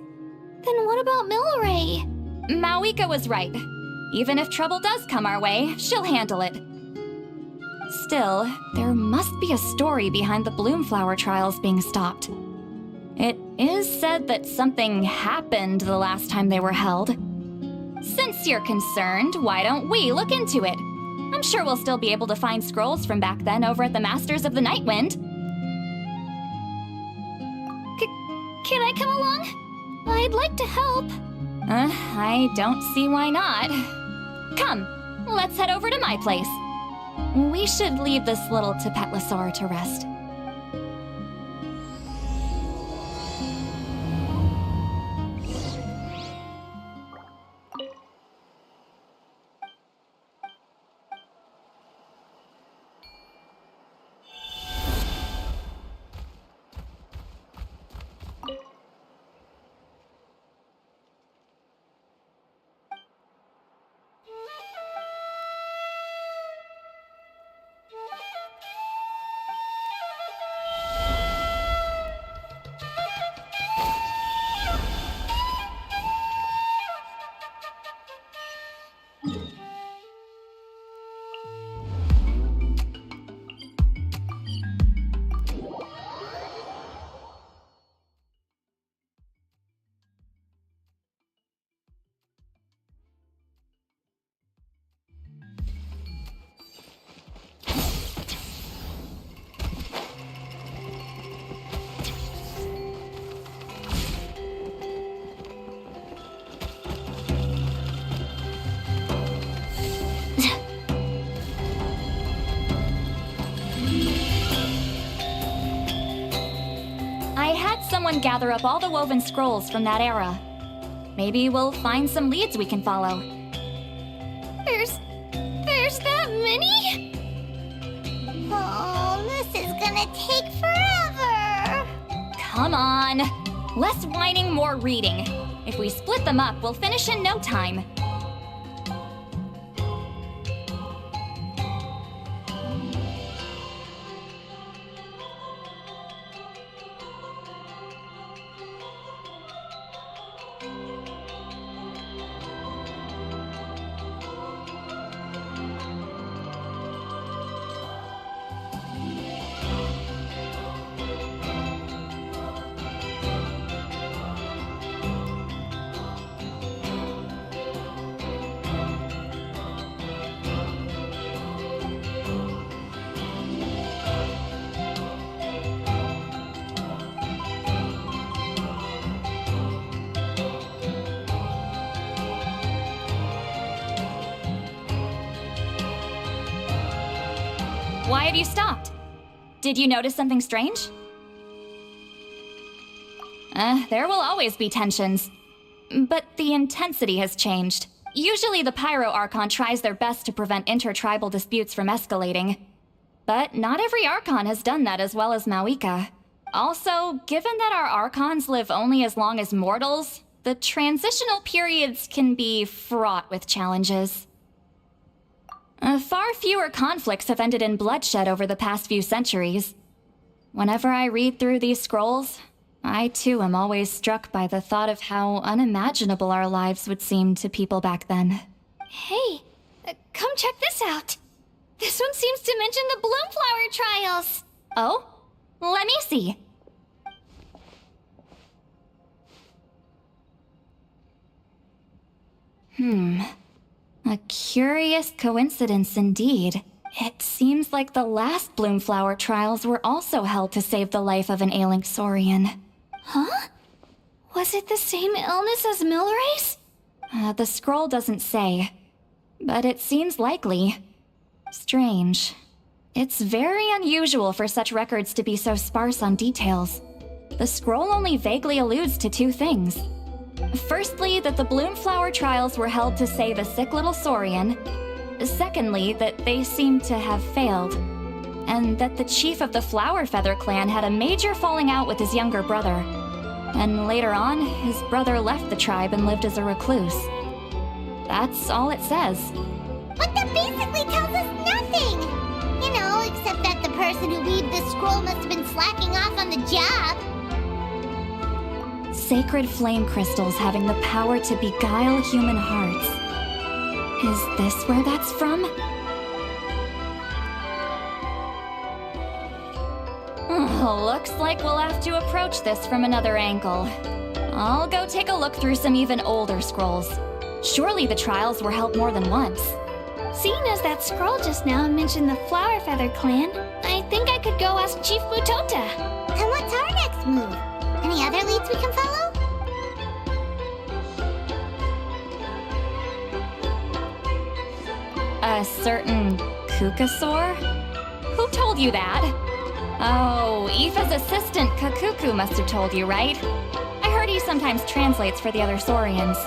Then what about Milray? Mawika was right. Even if trouble does come our way, she'll handle it. Still, there must be a story behind the Bloomflower trials being stopped. It is said that something happened the last time they were held. Since you're concerned, why don't we look into it? I'm sure we'll still be able to find scrolls from back then over at the Masters of the Nightwind. Can I come along? I'd like to help. I don't see why not. Come, let's head over to my place. We should leave this little Tepetlosaur to rest. someone gather up all the woven scrolls from that era. Maybe we'll find some leads we can follow. There's that many? Oh, this is gonna take forever. Come on. Less whining, more reading. If we split them up, we'll finish in no time. Why have you stopped? Did you notice something strange? There will always be tensions. But the intensity has changed. Usually the Pyro Archon tries their best to prevent intertribal disputes from escalating. But not every Archon has done that as well as Mawika. Also, given that our Archons live only as long as mortals, the transitional periods can be fraught with challenges. Far fewer conflicts have ended in bloodshed over the past few centuries. Whenever I read through these scrolls, I too am always struck by the thought of how unimaginable our lives would seem to people back then. Hey, come check this out. This one seems to mention the Bloomflower trials. Oh? Let me see. A curious coincidence indeed. It seems like the last Bloomflower trials were also held to save the life of an ailing Saurian. Huh? Was it the same illness as Milray's? The scroll doesn't say, but it seems likely. Strange. It's very unusual for such records to be so sparse on details. The scroll only vaguely alludes to two things. Firstly, that the Bloomflower trials were held to save a sick little Saurian. Secondly, that they seem to have failed. And that the chief of the Flower Feather clan had a major falling out with his younger brother. And later on, his brother left the tribe and lived as a recluse. That's all it says. But that basically tells us nothing! You know, except that the person who weaved this scroll must have been slacking off on the job. Sacred flame crystals having the power to beguile human hearts. Is this where that's from? Looks like we'll have to approach this from another angle. I'll go take a look through some even older scrolls. Surely the trials were held more than once. Seeing as that scroll just now mentioned the Flower Feather clan, I think I could go ask Chief Mutota. And what's our next move? Any other leads we can follow? A certain Kukasaur? Who told you that? Oh, Aoife's assistant Kakuku must have told you, right? I heard he sometimes translates for the other Saurians.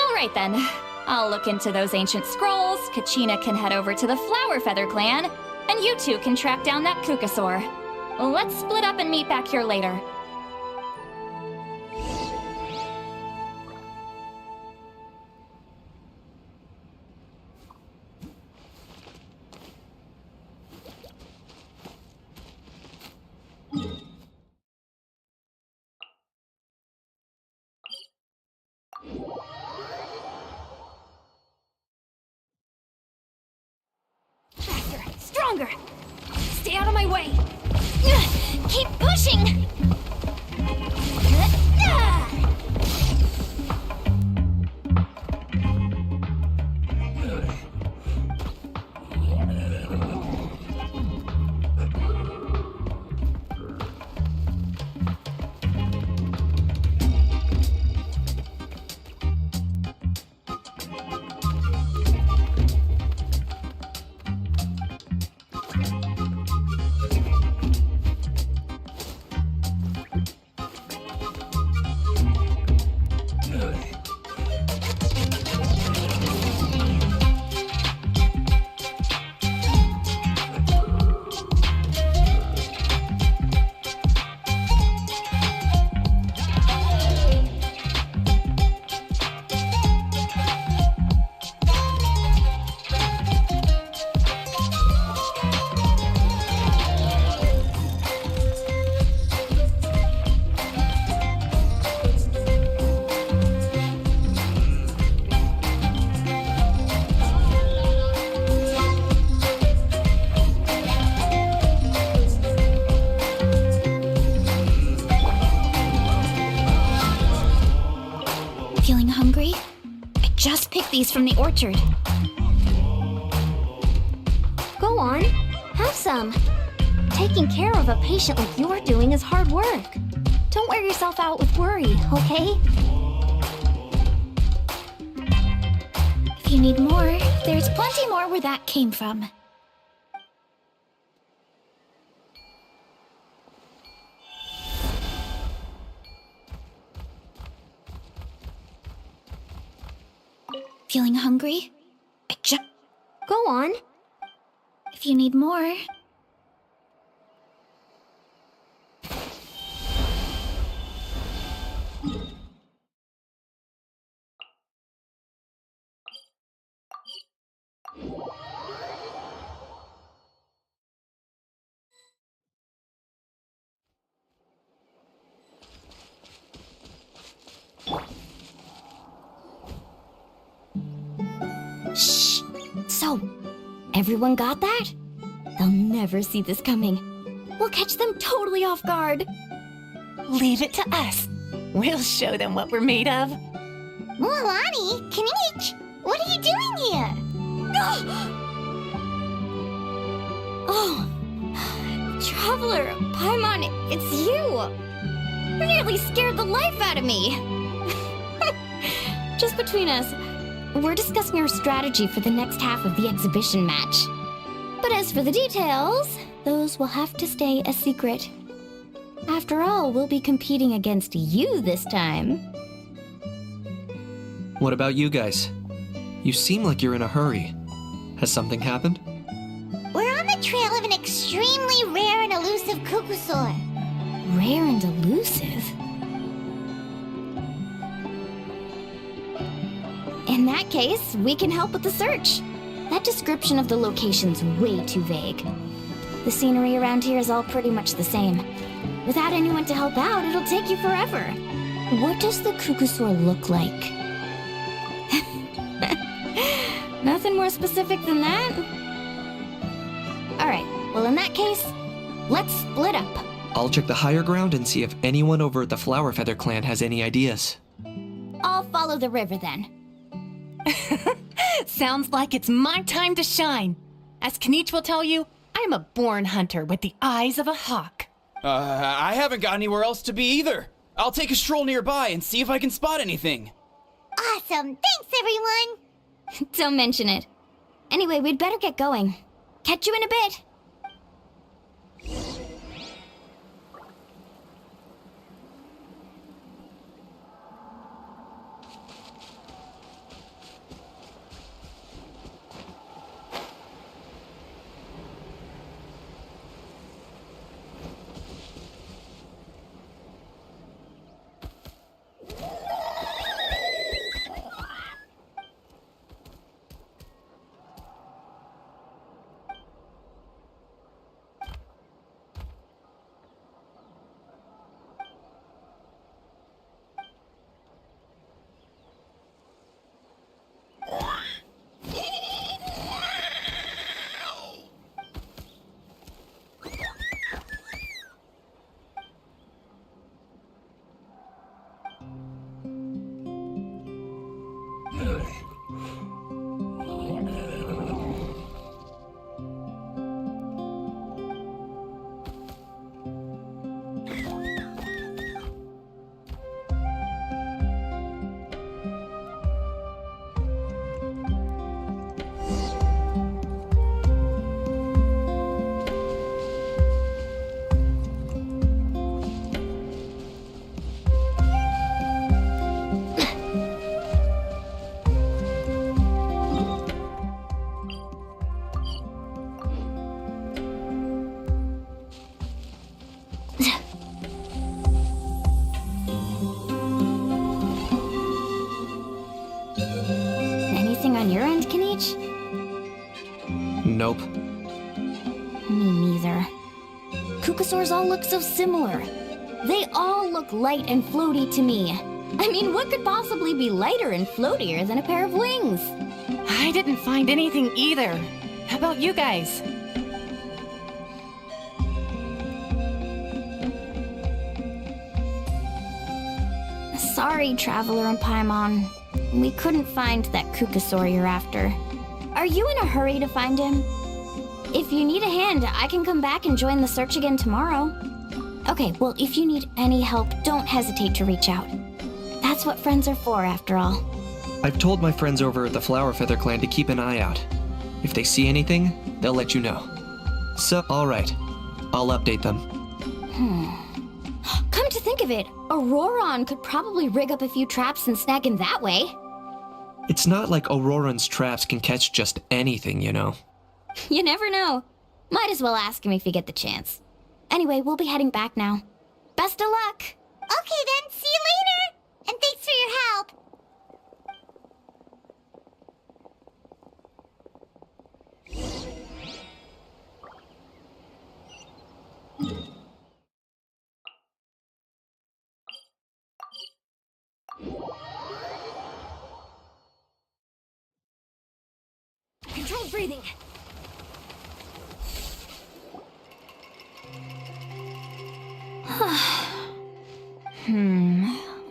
Alright then. I'll look into those ancient scrolls, Kachina can head over to the Flower Feather clan, and you two can track down that Kukasaur. Let's split up and meet back here later. Stronger! Stay out of my way! Keep pushing! these from the orchard. Go on, have some. Taking care of a patient like you're doing is hard work. Don't wear yourself out with worry, okay? If you need more, there's plenty more where that came from. Feeling hungry? Go on. If you need more. Shh. So, everyone got that? They'll never see this coming. We'll catch them totally off guard. Leave it to us. We'll show them what we're made of. Mualani, Kinich, what are you doing here? Oh, Traveler, Paimon, it's you! You nearly scared the life out of me! Just between us, we're discussing our strategy for the next half of the exhibition match. But as for the details, those will have to stay a secret. After all, we'll be competing against you this time. What about you guys? You seem like you're in a hurry. Has something happened? We're on the trail of an extremely rare and elusive Kukusaur. Rare and elusive? In that case, we can help with the search. That description of the location's way too vague. The scenery around here is all pretty much the same. Without anyone to help out, it'll take you forever. What does the Kukusaur look like? Nothing more specific than that? Alright, well in that case, let's split up. I'll check the higher ground and see if anyone over at the Flower Feather clan has any ideas. I'll follow the river then. Sounds like it's my time to shine. As Kinich will tell you, I'm a born hunter with the eyes of a hawk. I haven't got anywhere else to be either. I'll take a stroll nearby and see if I can spot anything. Awesome, thanks everyone! Don't mention it. Anyway, we'd better get going. Catch you in a bit. Nope. Me neither. Kukusaurs all look so similar. They all look light and floaty to me. I mean, what could possibly be lighter and floatier than a pair of wings? I didn't find anything either. How about you guys? Sorry, Traveler and Paimon. we couldn't find that Kukasaur you're after. Are you in a hurry to find him? If you need a hand, I can come back and join the search again tomorrow. Okay, well, if you need any help, don't hesitate to reach out. That's what friends are for, after all. I've told my friends over at the Flower Feather Clan to keep an eye out. If they see anything, they'll let you know. So, alright. I'll update them. Come to think of it, Auroron could probably rig up a few traps and snag him that way. It's not like Auroran's traps can catch just anything, you know. You never know. Might as well ask him if you get the chance. Anyway, we'll be heading back now. Best of luck! Okay then, see you later! And thanks for your help! Controlled breathing.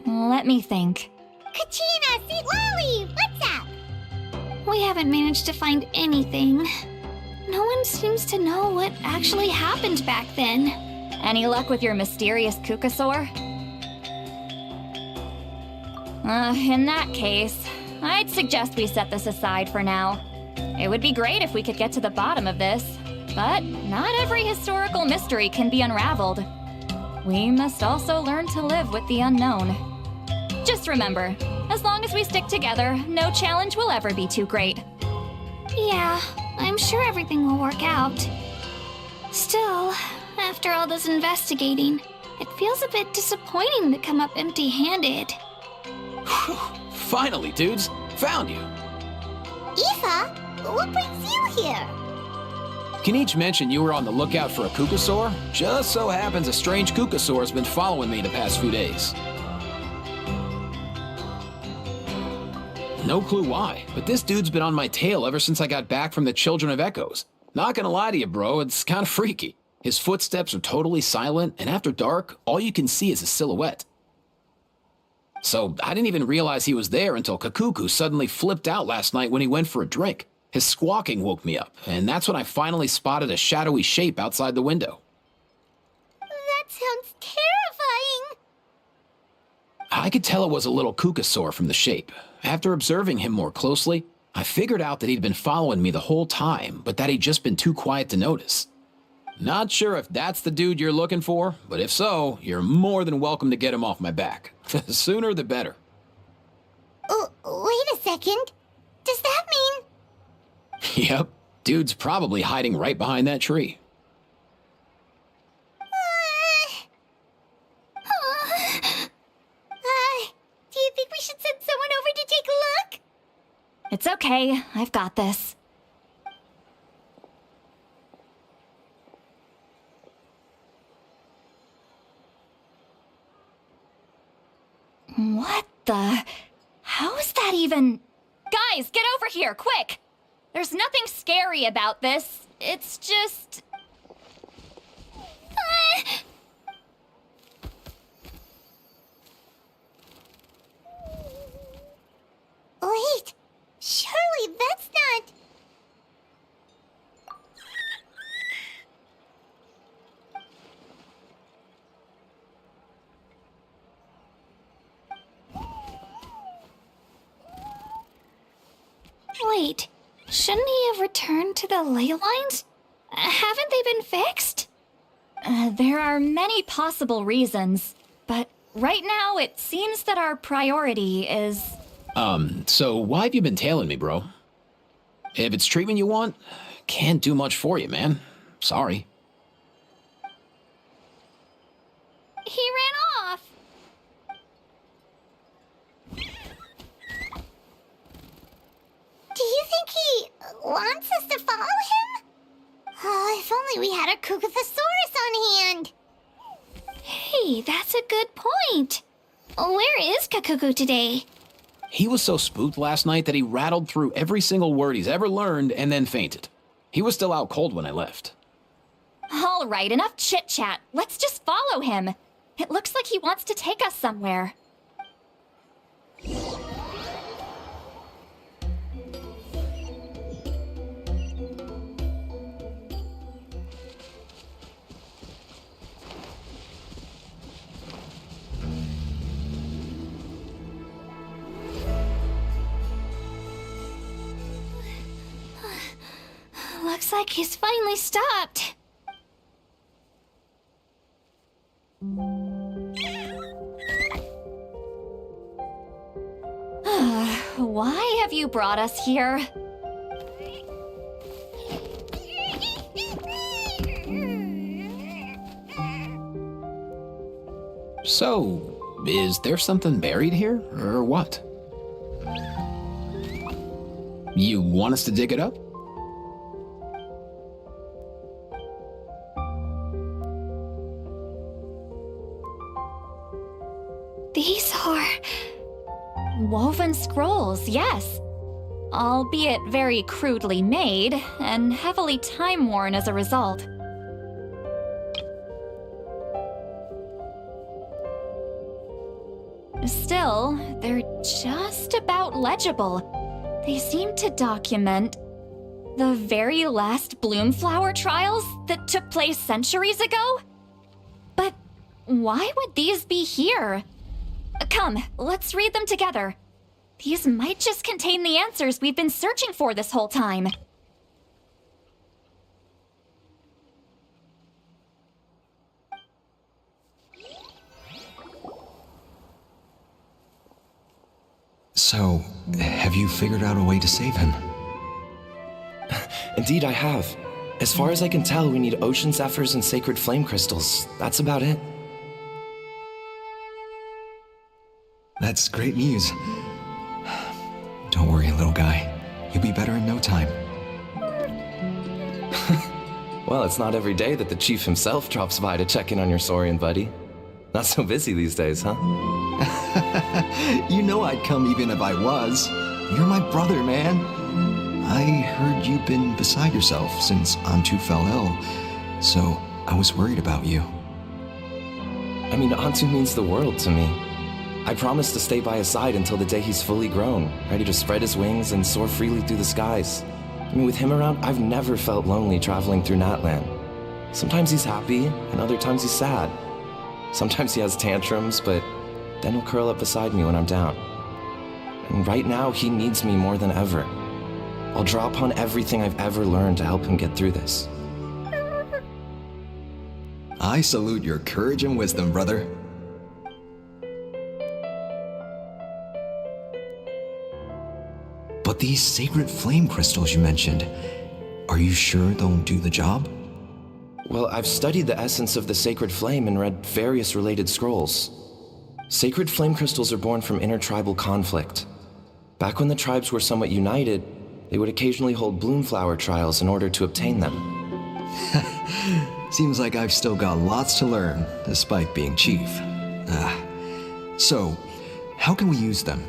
Let me think. Kachina, Sweet Lolly, what's up? We haven't managed to find anything. No one seems to know what actually happened back then. Any luck with your mysterious Kukasaur? In that case, I'd suggest we set this aside for now. It would be great if we could get to the bottom of this, but not every historical mystery can be unraveled. We must also learn to live with the unknown. Just remember, as long as we stick together, no challenge will ever be too great. Yeah, I'm sure everything will work out. Still, after all this investigating, it feels a bit disappointing to come up empty-handed. Finally, dudes. Found you. Aoife, what brings you here? Can each mention you were on the lookout for a Kukasaur? Just so happens a strange Kukasaur has been following me the past few days. No clue why, but this dude's been on my tail ever since I got back from the Children of Echoes. Not gonna lie to you, bro, it's kinda freaky. His footsteps are totally silent, and after dark, all you can see is a silhouette. So I didn't even realize he was there until Kakuku suddenly flipped out last night when he went for a drink. His squawking woke me up, and that's when I finally spotted a shadowy shape outside the window. That sounds terrifying. I could tell it was a little Kukasaur from the shape. After observing him more closely, I figured out that he'd been following me the whole time, but that he'd just been too quiet to notice. Not sure if that's the dude you're looking for, but if so, you're more than welcome to get him off my back. The sooner the better. Oh, wait a second. Does that mean... Yep, dude's probably hiding right behind that tree. Do you think we should send someone over to take a look? It's okay, I've got this. What the? How is that even? Guys, get over here, quick! There's nothing scary about this. It's just... Wait, surely that's not... Wait, shouldn't he have returned to the ley lines? Haven't they been fixed? There are many possible reasons, but right now it seems that our priority is... So why have you been tailing me, bro? If it's treatment you want, can't do much for you, man. Sorry. He ran off. Do you think he wants us to follow him? Oh, if only we had a Kukathosaurus on hand. Hey, that's a good point. Where is Kakuku today? He was so spooked last night that he rattled through every single word he's ever learned and then fainted. He was still out cold when I left. All right, enough chit-chat. Let's just follow him. It looks like he wants to take us somewhere. like he's finally stopped. Why have you brought us here? So, is there something buried here, or what? You want us to dig it up? These are woven scrolls, yes. Albeit very crudely made, and heavily time-worn as a result. Still, they're just about legible. They seem to document the very last Bloomflower trials that took place centuries ago? But why would these be here? Come, let's read them together. These might just contain the answers we've been searching for this whole time. So, have you figured out a way to save him? Indeed, I have. As far as I can tell, we need ocean zephyrs and sacred flame crystals. That's about it. That's great news. Don't worry, little guy. You'll be better in no time. Well, it's not every day that the chief himself drops by to check in on your Saurian buddy. Not so busy these days, huh? You know I'd come even if I was. You're my brother, man. I heard you've been beside yourself since Antu fell ill, so I was worried about you. I mean, Antu means the world to me. I promised to stay by his side until the day he's fully grown, ready to spread his wings and soar freely through the skies. I mean, with him around, I've never felt lonely traveling through Natlan. Sometimes he's happy, and other times he's sad. Sometimes he has tantrums, but then he'll curl up beside me when I'm down. And right now, he needs me more than ever. I'll draw upon everything I've ever learned to help him get through this. I salute your courage and wisdom, brother. But these sacred flame crystals you mentioned, are you sure they'll do the job? Well, I've studied the essence of the sacred flame and read various related scrolls. Sacred flame crystals are born from intertribal conflict. Back when the tribes were somewhat united, they would occasionally hold Bloomflower trials in order to obtain them. Seems like I've still got lots to learn, despite being chief. So, how can we use them?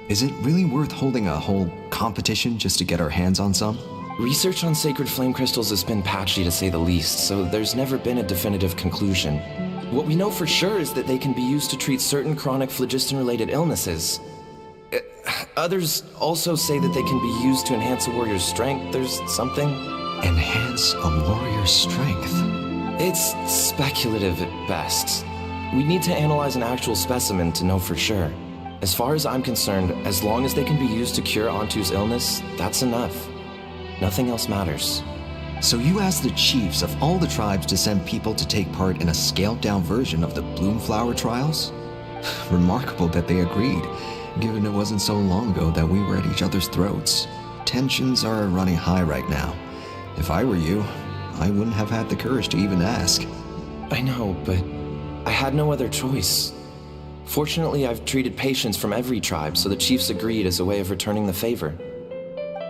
Is it really worth holding a whole competition just to get our hands on some? Research on sacred flame crystals has been patchy to say the least, so there's never been a definitive conclusion. What we know for sure is that they can be used to treat certain chronic phlogiston-related illnesses. Others also say that they can be used to enhance a warrior's strength. There's something... Enhance a warrior's strength? It's speculative at best. We need to analyze an actual specimen to know for sure. As far as I'm concerned, as long as they can be used to cure Antu's illness, that's enough. Nothing else matters. So you asked the chiefs of all the tribes to send people to take part in a scaled-down version of the Bloomflower trials? Remarkable that they agreed, given it wasn't so long ago that we were at each other's throats. Tensions are running high right now. If I were you, I wouldn't have had the courage to even ask. I know, but I had no other choice. Fortunately, I've treated patients from every tribe, so the chiefs agreed as a way of returning the favor.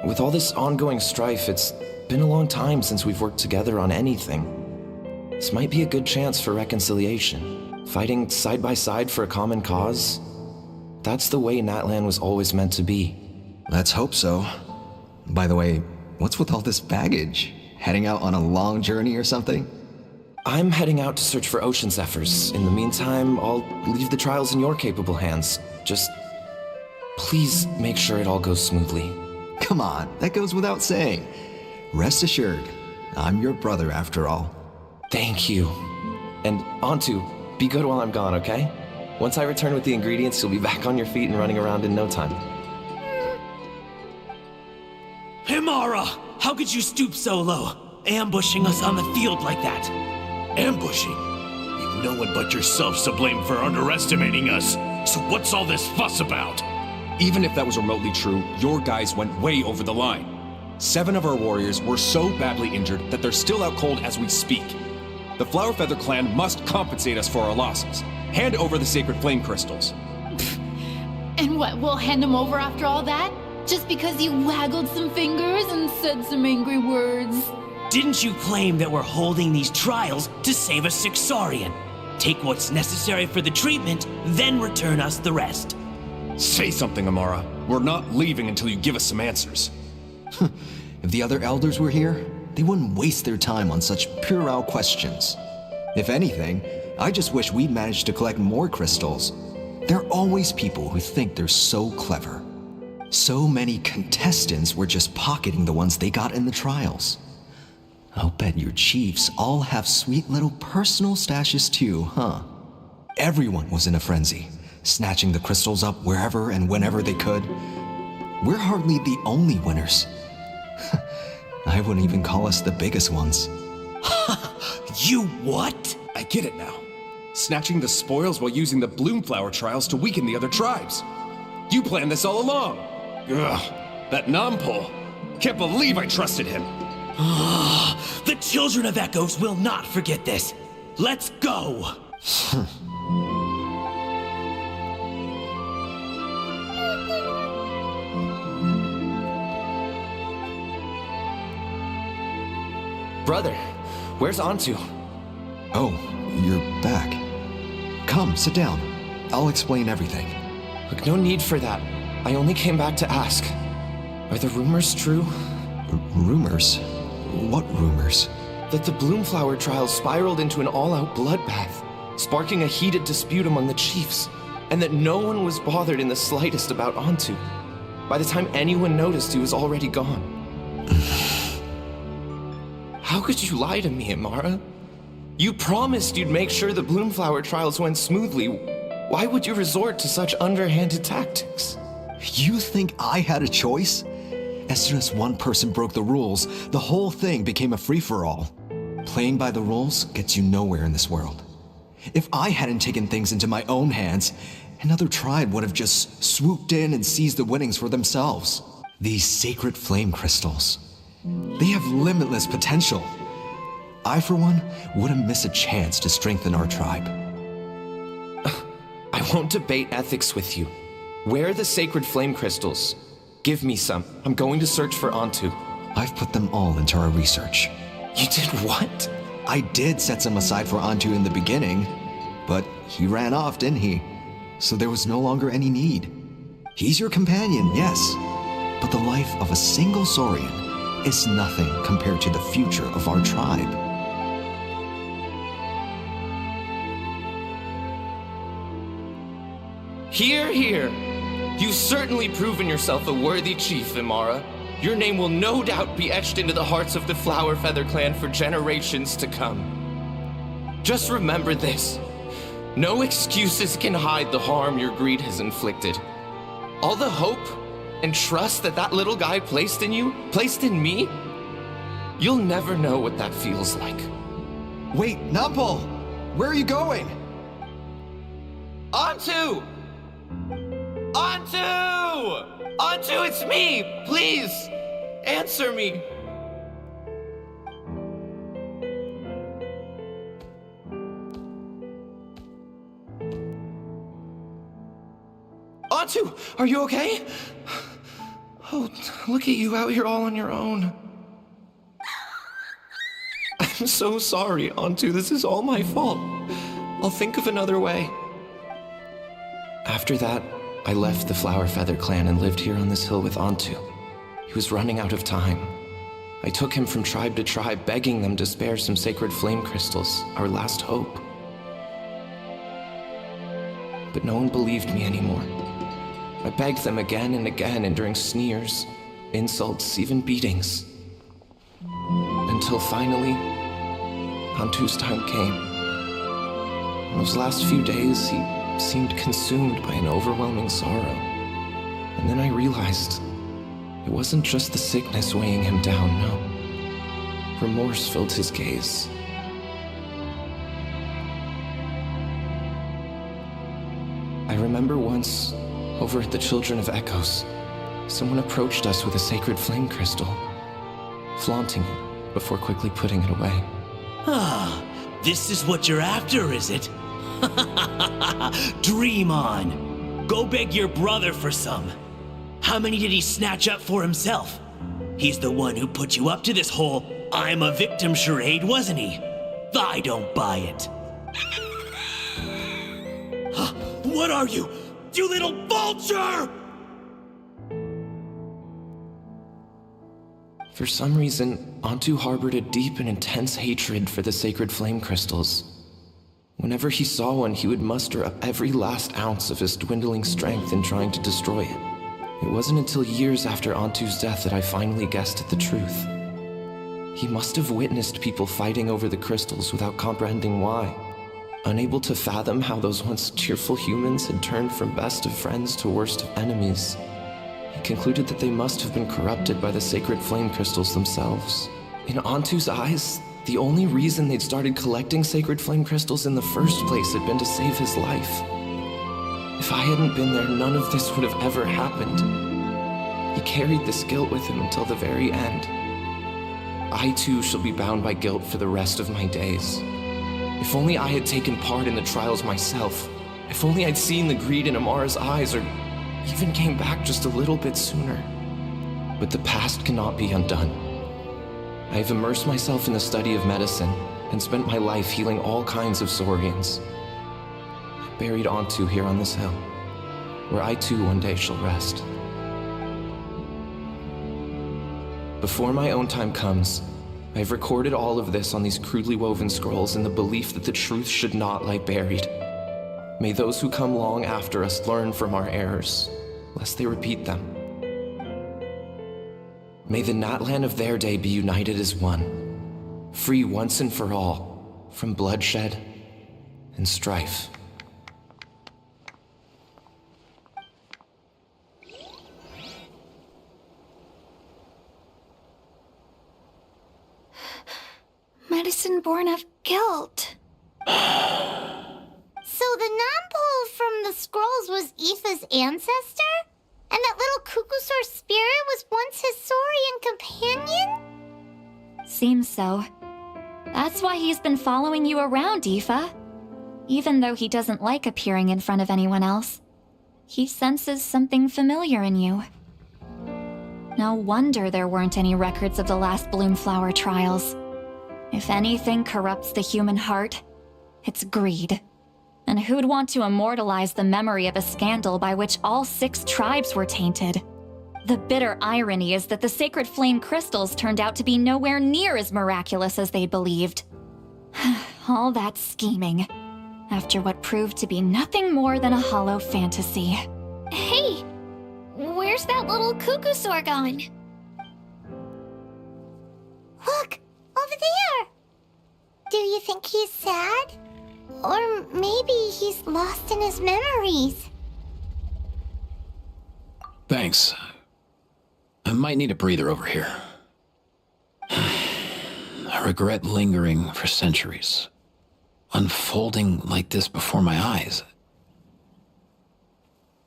With all this ongoing strife, it's been a long time since we've worked together on anything. This might be a good chance for reconciliation. Fighting side by side for a common cause. That's the way Natlan was always meant to be. Let's hope so. By the way, what's with all this baggage? Heading out on a long journey or something? I'm heading out to search for ocean zephyrs. In the meantime, I'll leave the trials in your capable hands. Just please make sure it all goes smoothly. Come on, that goes without saying. Rest assured, I'm your brother after all. Thank you. And Antu, be good while I'm gone, okay? Once I return with the ingredients, you'll be back on your feet and running around in no time. Himara! How could you stoop so low? ambushing us on the field like that? Ambushing? You've no one but yourselves to blame for underestimating us. So what's all this fuss about? Even if that was remotely true, your guys went way over the line. 7 of our warriors were so badly injured that they're still out cold as we speak. The Flower Feather clan must compensate us for our losses. Hand over the sacred flame crystals. And what, we'll hand them over after all that? Just because you waggled some fingers and said some angry words? Didn't you claim that we're holding these trials to save a Sixarian? Take what's necessary for the treatment, then return us the rest. Say something, Amara. We're not leaving until you give us some answers. If the other elders were here, they wouldn't waste their time on such puerile questions. If anything, I just wish we'd managed to collect more crystals. There are always people who think they're so clever. So many contestants were just pocketing the ones they got in the trials. I'll bet your chiefs all have sweet little personal stashes too, huh? Everyone was in a frenzy, snatching the crystals up wherever and whenever they could. We're hardly the only winners. I wouldn't even call us the biggest ones. You what? I get it now. Snatching the spoils while using the Bloomflower trials to weaken the other tribes. You planned this all along. Ugh, that Nampol. Can't believe I trusted him. The children of Echoes will not forget this. Let's go! Brother, where's Antu? Oh, you're back. Come, sit down. I'll explain everything. Look, no need for that. I only came back to ask. Are the rumors true? Rumors? What rumors? That the Bloomflower trials spiraled into an all-out bloodbath, sparking a heated dispute among the chiefs, and that no one was bothered in the slightest about Antu. By the time anyone noticed, he was already gone. How could you lie to me, Amara? You promised you'd make sure the Bloomflower trials went smoothly. Why would you resort to such underhanded tactics? You think I had a choice? As soon as one person broke the rules, the whole thing became a free-for-all. Playing by the rules gets you nowhere in this world. If I hadn't taken things into my own hands, another tribe would have just swooped in and seized the winnings for themselves. These sacred flame crystals, they have limitless potential. I, for one, wouldn't miss a chance to strengthen our tribe. I won't debate ethics with you. Where are the sacred flame crystals? Give me some. I'm going to search for Antu. I've put them all into our research. You did what? I did set some aside for Antu in the beginning, but he ran off, didn't he? So there was no longer any need. He's your companion, yes, but the life of a single Saurian is nothing compared to the future of our tribe. Hear, hear. You've certainly proven yourself a worthy chief, Imara. Your name will no doubt be etched into the hearts of the Flower Feather clan for generations to come. Just remember this. No excuses can hide the harm your greed has inflicted. All the hope and trust that little guy placed in you, placed in me, you'll never know what that feels like. Wait, Nampol! Where are you going? Antu! Antu! Antu, it's me! Please! Answer me! Antu, are you okay? Oh, look at you out here all on your own. I'm so sorry, Antu. This is all my fault. I'll think of another way. After that, I left the Flower Feather clan and lived here on this hill with Antu. He was running out of time. I took him from tribe to tribe, begging them to spare some sacred flame crystals, our last hope. But no one believed me anymore. I begged them again and again, enduring sneers, insults, even beatings. Until finally, Antu's time came. In those last few days, he seemed consumed by an overwhelming sorrow. And then I realized it wasn't just the sickness weighing him down, no. Remorse filled his gaze. I remember once, over at the Children of Echoes, someone approached us with a sacred flame crystal, flaunting it before quickly putting it away. Ah, this is what you're after, is it? Dream on. Go beg your brother for some. How many did he snatch up for himself? He's the one who put you up to this whole I'm a victim charade, wasn't he? I don't buy it. What are you? You little vulture! For some reason, Antu harbored a deep and intense hatred for the sacred flame crystals. Whenever he saw one, he would muster up every last ounce of his dwindling strength in trying to destroy it. It wasn't until years after Antu's death that I finally guessed at the truth. He must have witnessed people fighting over the crystals without comprehending why. Unable to fathom how those once cheerful humans had turned from best of friends to worst of enemies, he concluded that they must have been corrupted by the sacred flame crystals themselves. In Antu's eyes, the only reason they'd started collecting sacred flame crystals in the first place had been to save his life. If I hadn't been there, none of this would have ever happened. He carried this guilt with him until the very end. I too shall be bound by guilt for the rest of my days. If only I had taken part in the trials myself. If only I'd seen the greed in Amara's eyes, or even came back just a little bit sooner. But the past cannot be undone. I have immersed myself in the study of medicine and spent my life healing all kinds of Saurians. I buried Antu here on this hill, where I too one day shall rest. Before my own time comes, I have recorded all of this on these crudely woven scrolls in the belief that the truth should not lie buried. May those who come long after us learn from our errors, lest they repeat them. May the Natlan of their day be united as one, free once and for all from bloodshed and strife. Medicine born of guilt. So the non-pole from the scrolls was Aoife's ancestor? And that little Cuckoosaur spirit was once his Saurian companion? Seems so. That's why he's been following you around, Aoife. Even though he doesn't like appearing in front of anyone else, he senses something familiar in you. No wonder there weren't any records of the last Bloomflower trials. If anything corrupts the human heart, it's greed. And who'd want to immortalize the memory of a scandal by which all 6 tribes were tainted? The bitter irony is that the sacred flame crystals turned out to be nowhere near as miraculous as they believed. All that scheming, after what proved to be nothing more than a hollow fantasy. Hey, where's that little Cuckoosaur gone? Look, over there! Do you think he's sad? Or maybe he's lost in his memories? Thanks. I might need a breather over here. I regret lingering for centuries, unfolding like this before my eyes.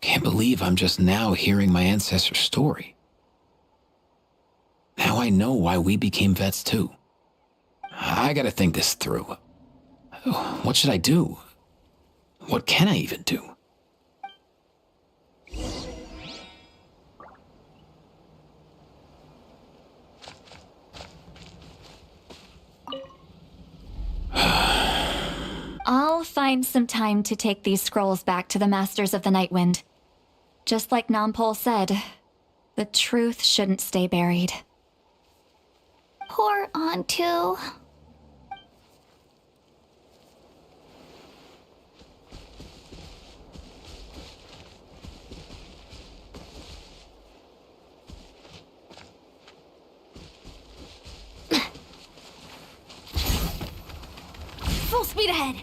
Can't believe I'm just now hearing my ancestor's story. Now I know why we became vets too. I gotta think this through. What should I do? What can I even do? I'll find some time to take these scrolls back to the Masters of the Nightwind. Just like Nampol said, the truth shouldn't stay buried. Poor Antu. Full speed ahead.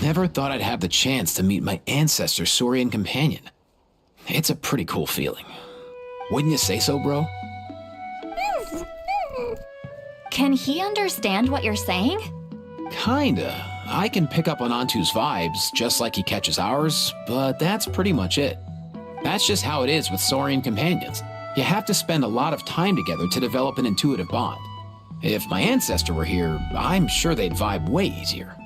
Never thought I'd have the chance to meet my ancestor Saurian companion. It's a pretty cool feeling. Wouldn't you say so, bro? Can he understand what you're saying? Kinda. I can pick up on Antu's vibes, just like he catches ours, but that's pretty much it. That's just how it is with Saurian companions. You have to spend a lot of time together to develop an intuitive bond. If my ancestor were here, I'm sure they'd vibe way easier.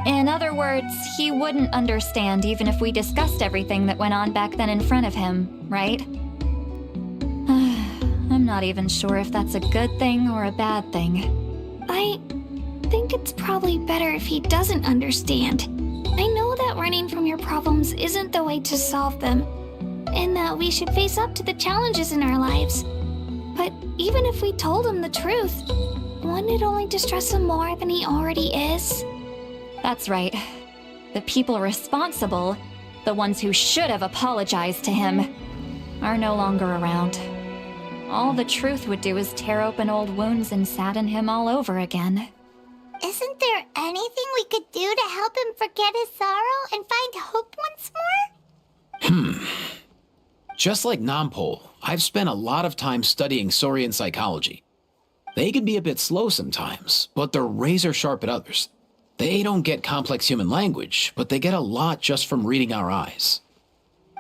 In other words, he wouldn't understand even if we discussed everything that went on back then in front of him, right? I'm not even sure if that's a good thing or a bad thing. I think it's probably better if he doesn't understand. I know that running from your problems isn't the way to solve them, and that we should face up to the challenges in our lives. But even if we told him the truth, wouldn't it only distress him more than he already is? That's right. The people responsible, the ones who should have apologized to him, are no longer around. All the truth would do is tear open old wounds and sadden him all over again. Isn't there anything we could do to help him forget his sorrow and find hope once more? Just like Nampol, I've spent a lot of time studying Saurian psychology. They can be a bit slow sometimes, but they're razor sharp at others. They don't get complex human language, but they get a lot just from reading our eyes.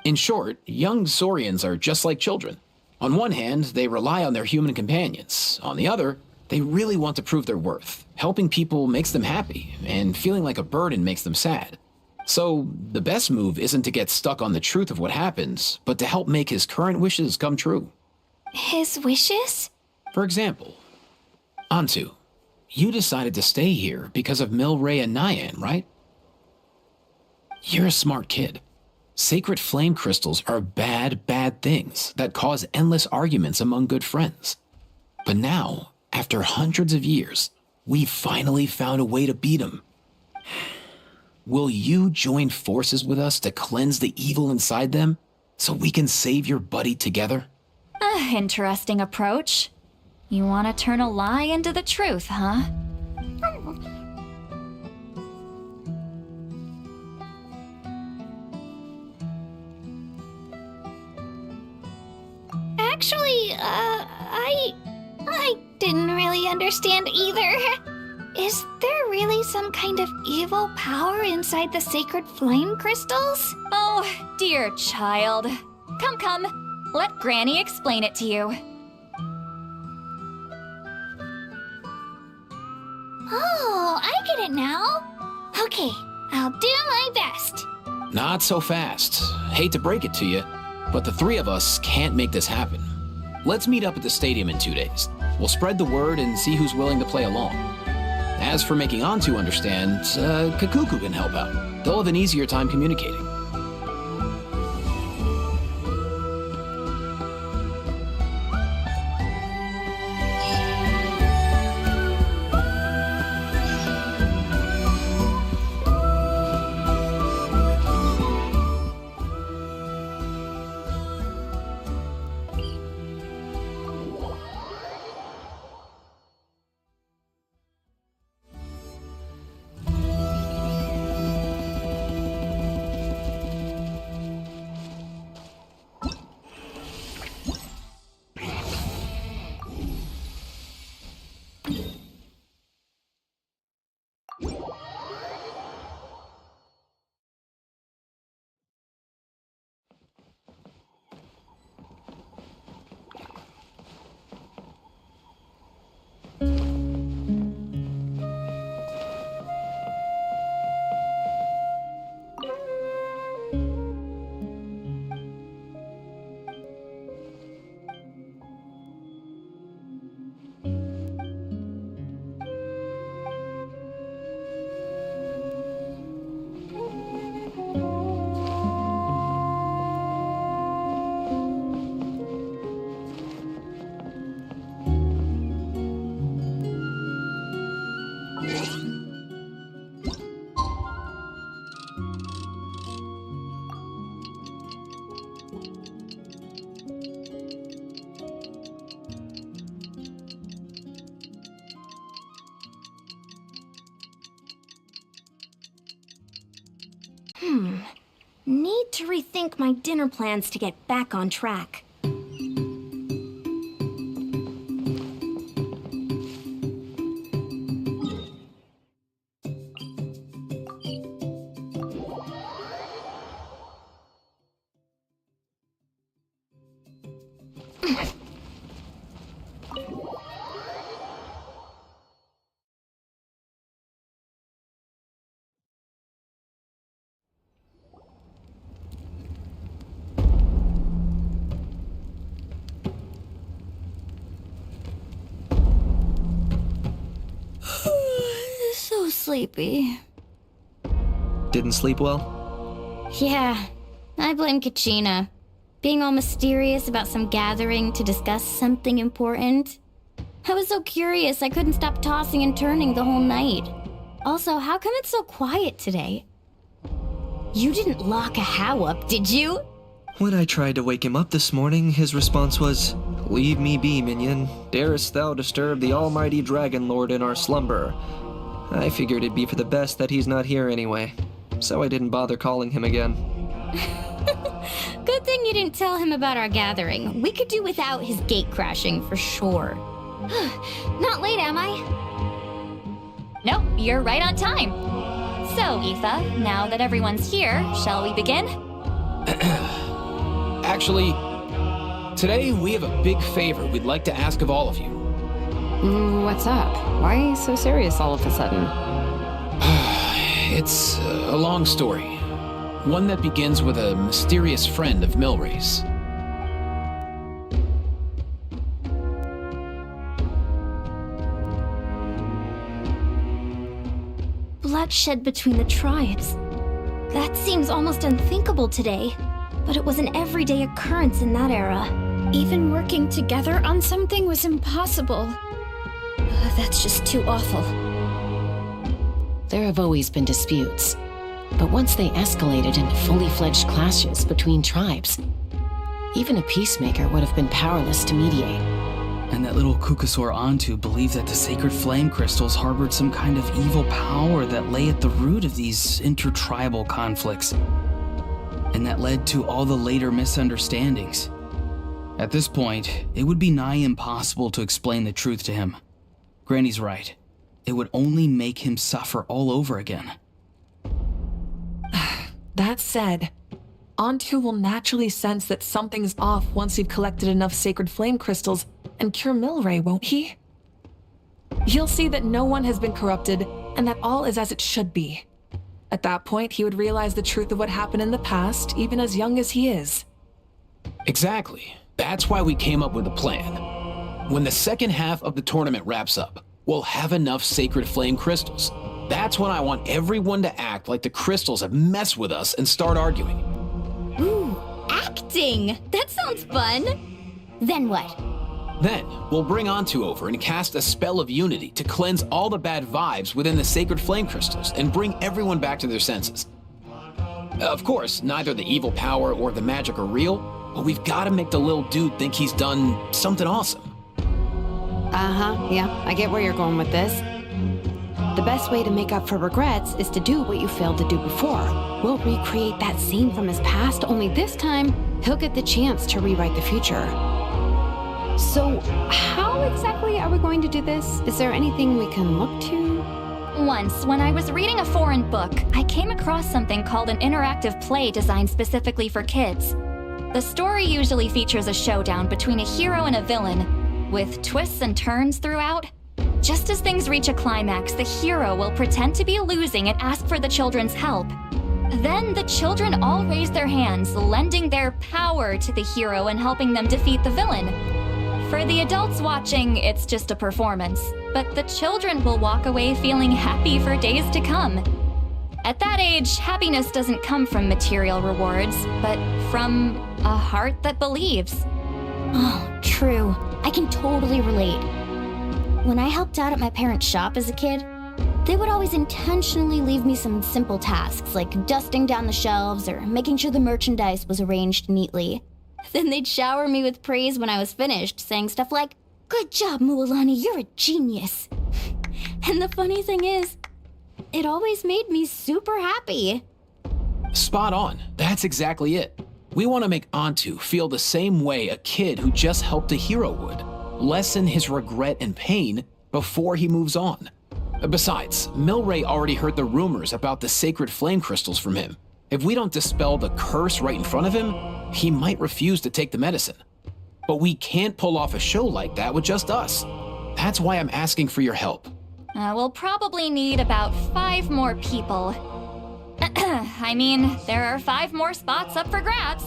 In short, young Saurians are just like children. On one hand, they rely on their human companions. On the other, they really want to prove their worth. Helping people makes them happy, and feeling like a burden makes them sad. So, the best move isn't to get stuck on the truth of what happens, but to help make his current wishes come true. His wishes? For example, Antu, you decided to stay here because of Milray and Nyan, right? You're a smart kid. Sacred flame crystals are bad, bad things that cause endless arguments among good friends. But now, after hundreds of years, we've finally found a way to beat them. Will you join forces with us to cleanse the evil inside them so we can save your buddy together? Interesting approach. You want to turn a lie into the truth, huh? Actually, I didn't really understand either. Is there really some kind of evil power inside the sacred flame crystals? Oh, dear child. Come. Let Granny explain it to you. Oh, I get it now. Okay, I'll do my best. Not so fast. Hate to break it to you, but the three of us can't make this happen. Let's meet up at the stadium in 2 days. We'll spread the word and see who's willing to play along. As for making Antu understand, Kakuku can help out. They'll have an easier time communicating. Need to rethink my dinner plans to get back on track. So sleepy. Didn't sleep well? Yeah, I blame Kachina. Being all mysterious about some gathering to discuss something important. I was so curious I couldn't stop tossing and turning the whole night. Also, how come it's so quiet today? You didn't lock a How up, did you? When I tried to wake him up this morning, his response was, "Leave me be, minion. Darest thou disturb the almighty Dragon Lord in our slumber?" I figured it'd be for the best that he's not here anyway, so I didn't bother calling him again. Good thing you didn't tell him about our gathering. We could do without his gate crashing for sure. Not late, am I? Nope, you're right on time. So, Aoife, now that everyone's here, shall we begin? Actually, today we have a big favor we'd like to ask of all of you. What's up? Why so serious all of a sudden? It's a long story. One that begins with a mysterious friend of Milray's. Bloodshed between the tribes. That seems almost unthinkable today, but it was an everyday occurrence in that era. Even working together on something was impossible. That's just too awful. There have always been disputes, but once they escalated into fully fledged clashes between tribes, even a peacemaker would have been powerless to mediate. And that little Kukusaur Antu believed that the sacred flame crystals harbored some kind of evil power that lay at the root of these intertribal conflicts. And that led to all the later misunderstandings. At this point, it would be nigh impossible to explain the truth to him. Granny's right. It would only make him suffer all over again. That said, Antu will naturally sense that something's off once we've collected enough sacred flame crystals and cure Milray, won't he? He'll see that no one has been corrupted and that all is as it should be. At that point, he would realize the truth of what happened in the past, even as young as he is. Exactly. That's why we came up with a plan. When the second half of the tournament wraps up, we'll have enough sacred flame crystals. That's when I want everyone to act like the crystals have messed with us and start arguing. Ooh, acting! That sounds fun! Then what? Then, we'll bring Antu over and cast a spell of unity to cleanse all the bad vibes within the sacred flame crystals and bring everyone back to their senses. Of course, neither the evil power or the magic are real, but we've got to make the little dude think he's done something awesome. Yeah, I get where you're going with this. The best way to make up for regrets is to do what you failed to do before. We'll recreate that scene from his past, only this time, he'll get the chance to rewrite the future. So, how exactly are we going to do this? Is there anything we can look to? Once, when I was reading a foreign book, I came across something called an interactive play designed specifically for kids. The story usually features a showdown between a hero and a villain, with twists and turns throughout. Just as things reach a climax, the hero will pretend to be losing and ask for the children's help. Then the children all raise their hands, lending their power to the hero and helping them defeat the villain. For the adults watching, it's just a performance, but the children will walk away feeling happy for days to come. At that age, happiness doesn't come from material rewards, but from a heart that believes. Oh, true. I can totally relate. When I helped out at my parents' shop as a kid, they would always intentionally leave me some simple tasks like dusting down the shelves or making sure the merchandise was arranged neatly. Then they'd shower me with praise when I was finished, saying stuff like, "Good job, Mualani, you're a genius." And the funny thing is, it always made me super happy. Spot on. That's exactly it. We want to make Antu feel the same way a kid who just helped a hero would. Lessen his regret and pain before he moves on. Besides, Milray already heard the rumors about the sacred flame crystals from him. If we don't dispel the curse right in front of him, he might refuse to take the medicine. But we can't pull off a show like that with just us. That's why I'm asking for your help. We'll probably need about 5 more people. I mean, there are 5 more spots up for grabs.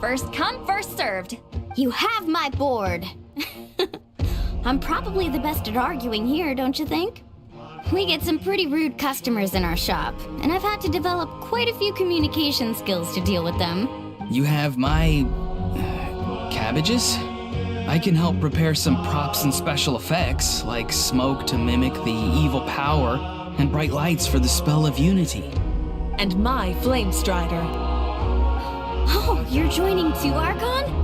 First come, first served. You have my board. I'm probably the best at arguing here, don't you think? We get some pretty rude customers in our shop, and I've had to develop quite a few communication skills to deal with them. You have my... cabbages? I can help prepare some props and special effects, like smoke to mimic the evil power, and bright lights for the spell of unity. And my flame strider. Oh, you're joining too, Archon?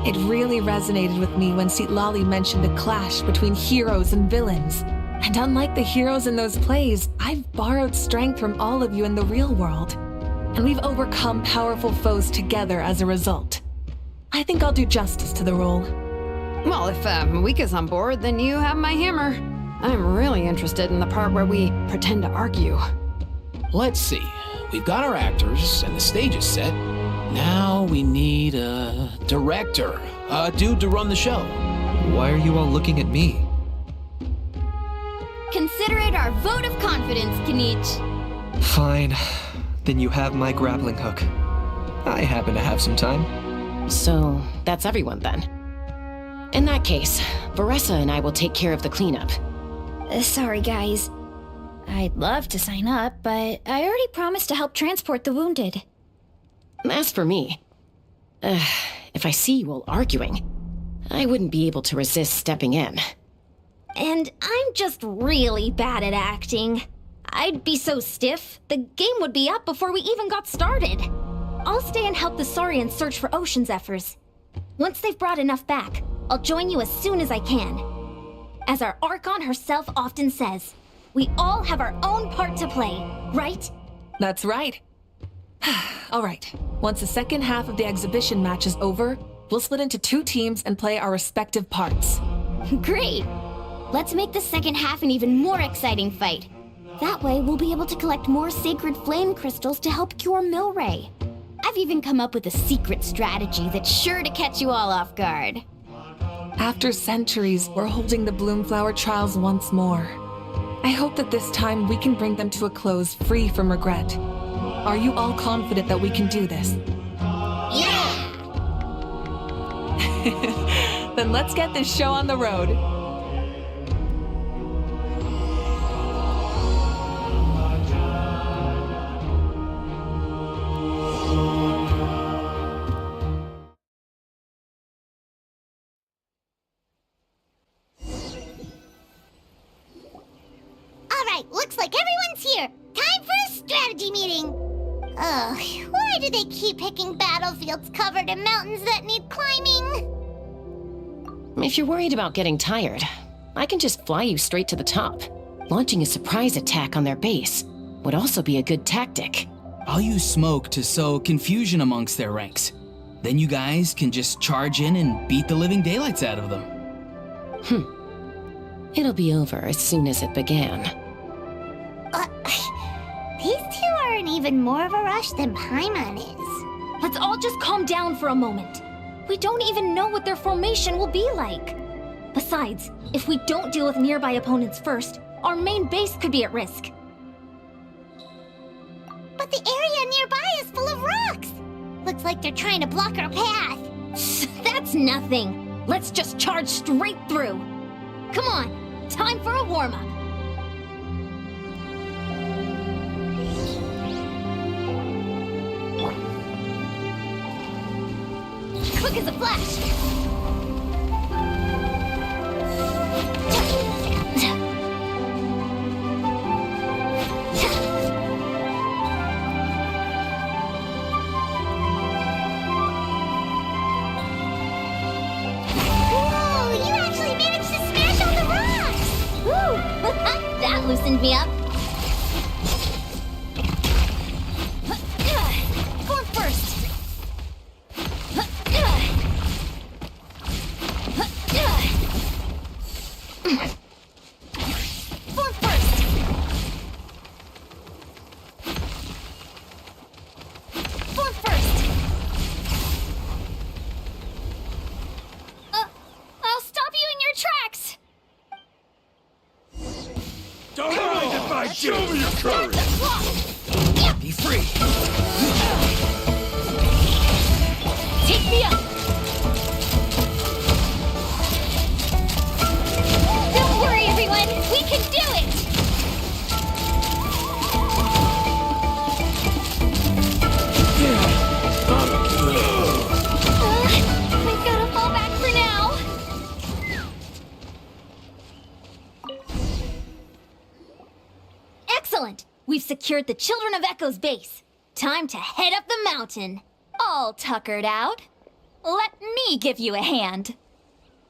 It really resonated with me when Citlali mentioned a clash between heroes and villains. And unlike the heroes in those plays, I've borrowed strength from all of you in the real world. And we've overcome powerful foes together as a result. I think I'll do justice to the role. Well, if Mawika's on board, then you have my hammer. I'm really interested in the part where we pretend to argue. Let's see. We've got our actors and the stage is set. Now we need a director, a dude to run the show. Why are you all looking at me? Consider it our vote of confidence, Kanich. Fine. Then you have my grappling hook. I happen to have some time. So, that's everyone then. In that case, Varessa and I will take care of the cleanup. Sorry, guys. I'd love to sign up, but I already promised to help transport the wounded. As for me, if I see you all arguing, I wouldn't be able to resist stepping in. And I'm just really bad at acting. I'd be so stiff, the game would be up before we even got started. I'll stay and help the Saurians search for Ocean Zephyrs. Once they've brought enough back, I'll join you as soon as I can. As our Archon herself often says, we all have our own part to play, right? That's right. All right, once the second half of the exhibition match is over, we'll split into 2 teams and play our respective parts. Great! Let's make the second half an even more exciting fight. That way, we'll be able to collect more sacred flame crystals to help cure Milray. I've even come up with a secret strategy that's sure to catch you all off guard. After centuries, we're holding the Bloomflower trials once more. I hope that this time we can bring them to a close free from regret. Are you all confident that we can do this? Yeah! Then let's get this show on the road. Alright, looks like everyone's here. Time for a strategy meeting. Ugh, why do they keep picking battlefields covered in mountains that need climbing? If you're worried about getting tired, I can just fly you straight to the top. Launching a surprise attack on their base would also be a good tactic. I'll use smoke to sow confusion amongst their ranks. Then you guys can just charge in and beat the living daylights out of them. It'll be over as soon as it began. These two are in even more of a rush than Paimon is. Let's all just calm down for a moment. We don't even know what their formation will be like. Besides, if we don't deal with nearby opponents first, our main base could be at risk. But the area nearby is full of rocks. Looks like they're trying to block our path. That's nothing. Let's just charge straight through. Come on, time for a warm-up. Quick as a flash. Whoa, you actually managed to smash all the rocks! Woo! That loosened me up. Form first. Form first. Form first. I'll stop you in your tracks. Don't mind if I do! Show me your courage! Be free. Take me up. Don't worry, everyone. We can do it. We've got to fall back for now. Excellent. We've secured the Children of Echo's base. Time to head up the mountain. All tuckered out. Let me give you a hand.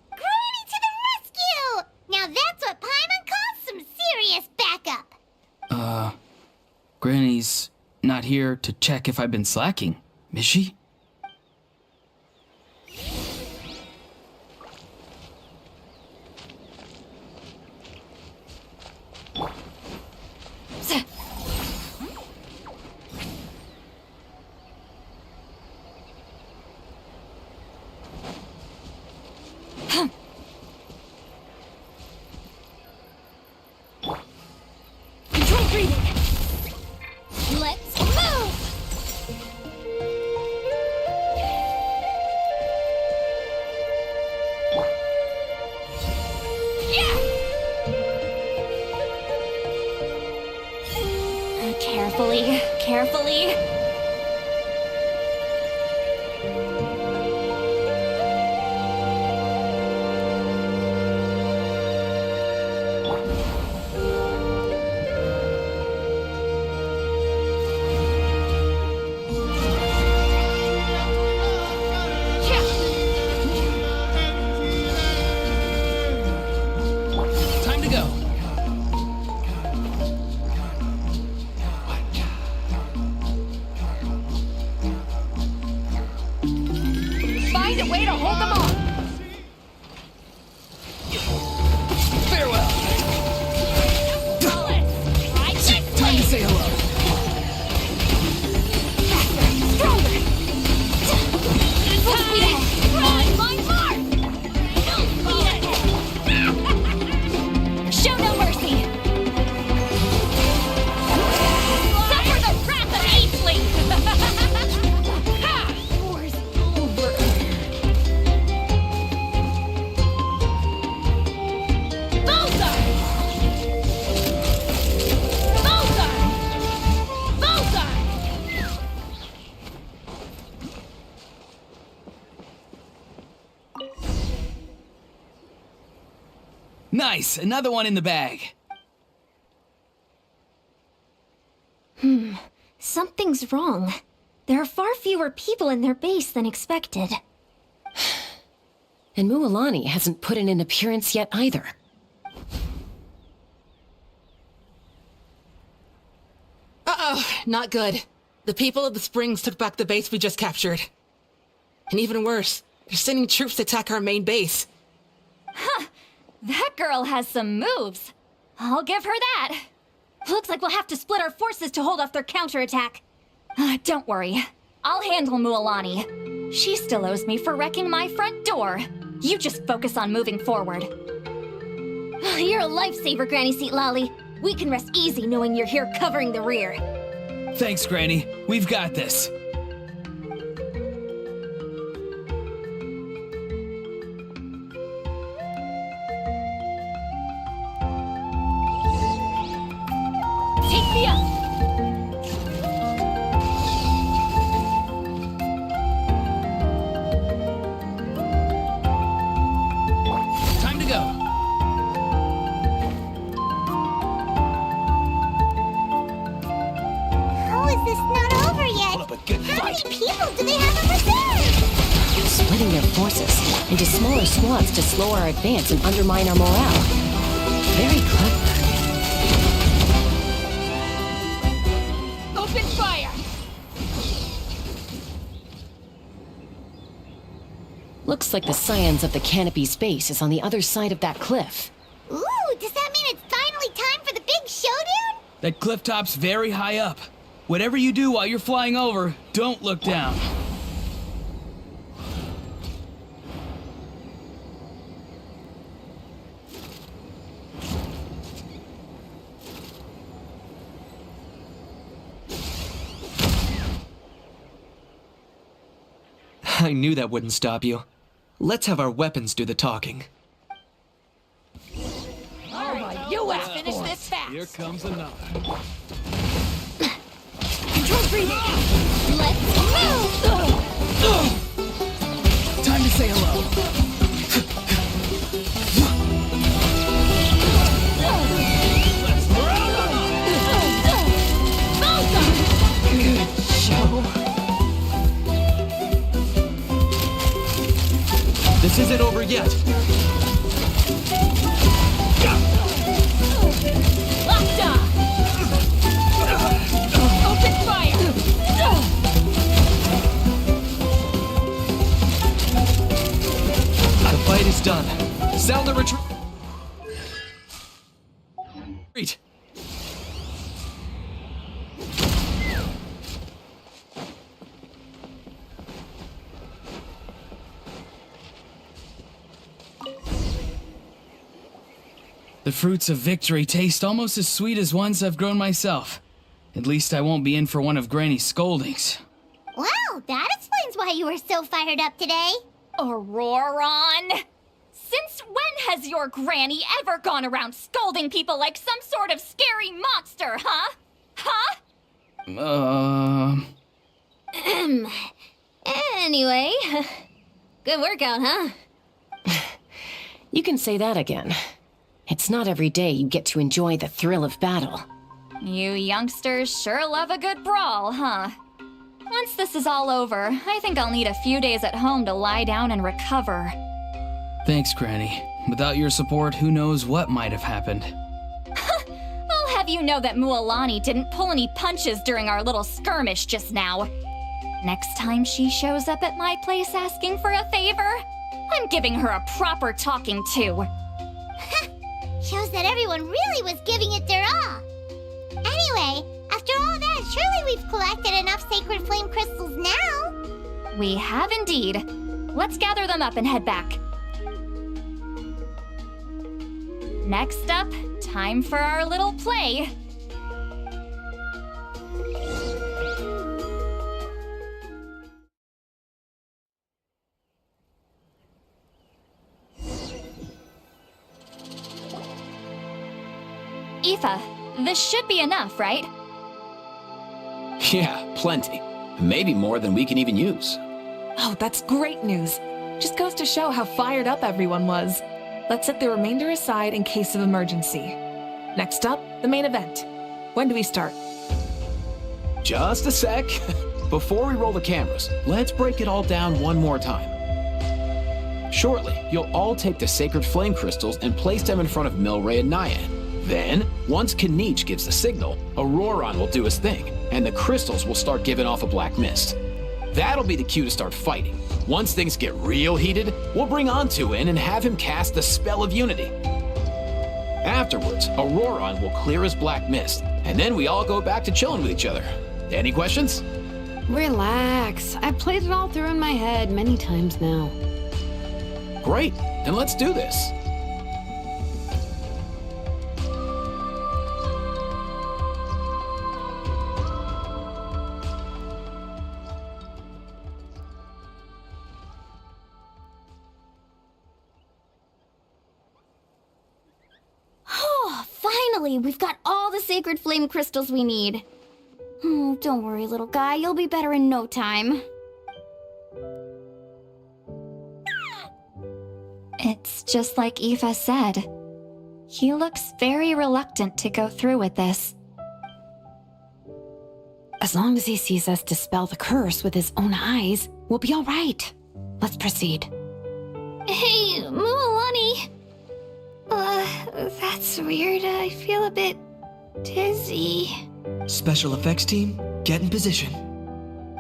Granny to the rescue! Now that's what Paimon calls some serious backup. Granny's not here to check if I've been slacking, is she? Control breathing. Let's move! Yeah! Carefully, carefully. Time to go. Find a way to hold them off. Farewell. Right, Time to say hello. stronger. Full speed ahead. On my mark. Full speed ahead. Show no mercy. Suffer the wrath of Aesley. Ha! War's over. Bullseye! Bullseye! Bullseye! Nice, another one in the bag. Something's wrong. There are far fewer people in their base than expected. And Mualani hasn't put in an appearance yet either. Uh-oh, not good. The people of the Springs took back the base we just captured. And even worse, they're sending troops to attack our main base. Huh. That girl has some moves. I'll give her that. Looks like we'll have to split our forces to hold off their counterattack. Don't worry. I'll handle Mualani. She still owes me for wrecking my front door. You just focus on moving forward. You're a lifesaver, Granny Seat Lolly. We can rest easy knowing you're here covering the rear. Thanks, Granny. We've got this. Take me up! Time to go. How is this not over yet? How many people do they have in reserve? Splitting their forces into smaller squads to slow our advance and undermine our morale. Very clever. Open fire! Looks like the Scions of the Canopy's base is on the other side of that cliff. Ooh, does that mean it's finally time for the big showdown? That cliff top's very high up. Whatever you do while you're flying over, don't look down. I knew that wouldn't stop you. Let's have our weapons do the talking. Let's finish this fast. Here comes another. Control breathing. Let's move. Time to say hello. Good show. This isn't over yet. Locked on! Open fire! The fight is done. Sound the retreat. The fruits of victory taste almost as sweet as ones I've grown myself. At least I won't be in for one of Granny's scoldings. Wow, that explains why you were so fired up today. Auroron! Since when has your granny ever gone around scolding people like some sort of scary monster, huh? Huh? Anyway, good workout, huh? You can say that again. It's not every day you get to enjoy the thrill of battle. You youngsters sure love a good brawl, huh? Once this is all over, I think I'll need a few days at home to lie down and recover. Thanks, Granny. Without your support, who knows what might have happened. I'll have you know that Mualani didn't pull any punches during our little skirmish just now. Next time she shows up at my place asking for a favor, I'm giving her a proper talking to. Shows that everyone really was giving it their all. Anyway, after all that, surely we've collected enough sacred flame crystals now. We have indeed. Let's gather them up and head back. Next up, time for our little play. Aoife, this should be enough, right? Yeah, plenty. Maybe more than we can even use. Oh, that's great news. Just goes to show how fired up everyone was. Let's set the remainder aside in case of emergency. Next up, the main event. When do we start? Just a sec. Before we roll the cameras, let's break it all down one more time. Shortly, you'll all take the sacred flame crystals and place them in front of Milray and Nyan. Then, once Kanich gives the signal, Auroron will do his thing, and the crystals will start giving off a black mist. That'll be the cue to start fighting. Once things get real heated, we'll bring Antu in and have him cast the Spell of Unity. Afterwards, Auroron will clear his black mist, and then we all go back to chilling with each other. Any questions? Relax. I've played it all through in my head many times now. Great, then let's do this. Oh, finally! We've got all the sacred flame crystals we need. Don't worry, little guy. You'll be better in no time. It's just like Aoife said. He looks very reluctant to go through with this. As long as he sees us dispel the curse with his own eyes, we'll be all right. Let's proceed. Hey, Mualani. That's weird. I feel a bit dizzy. Special effects team, get in position.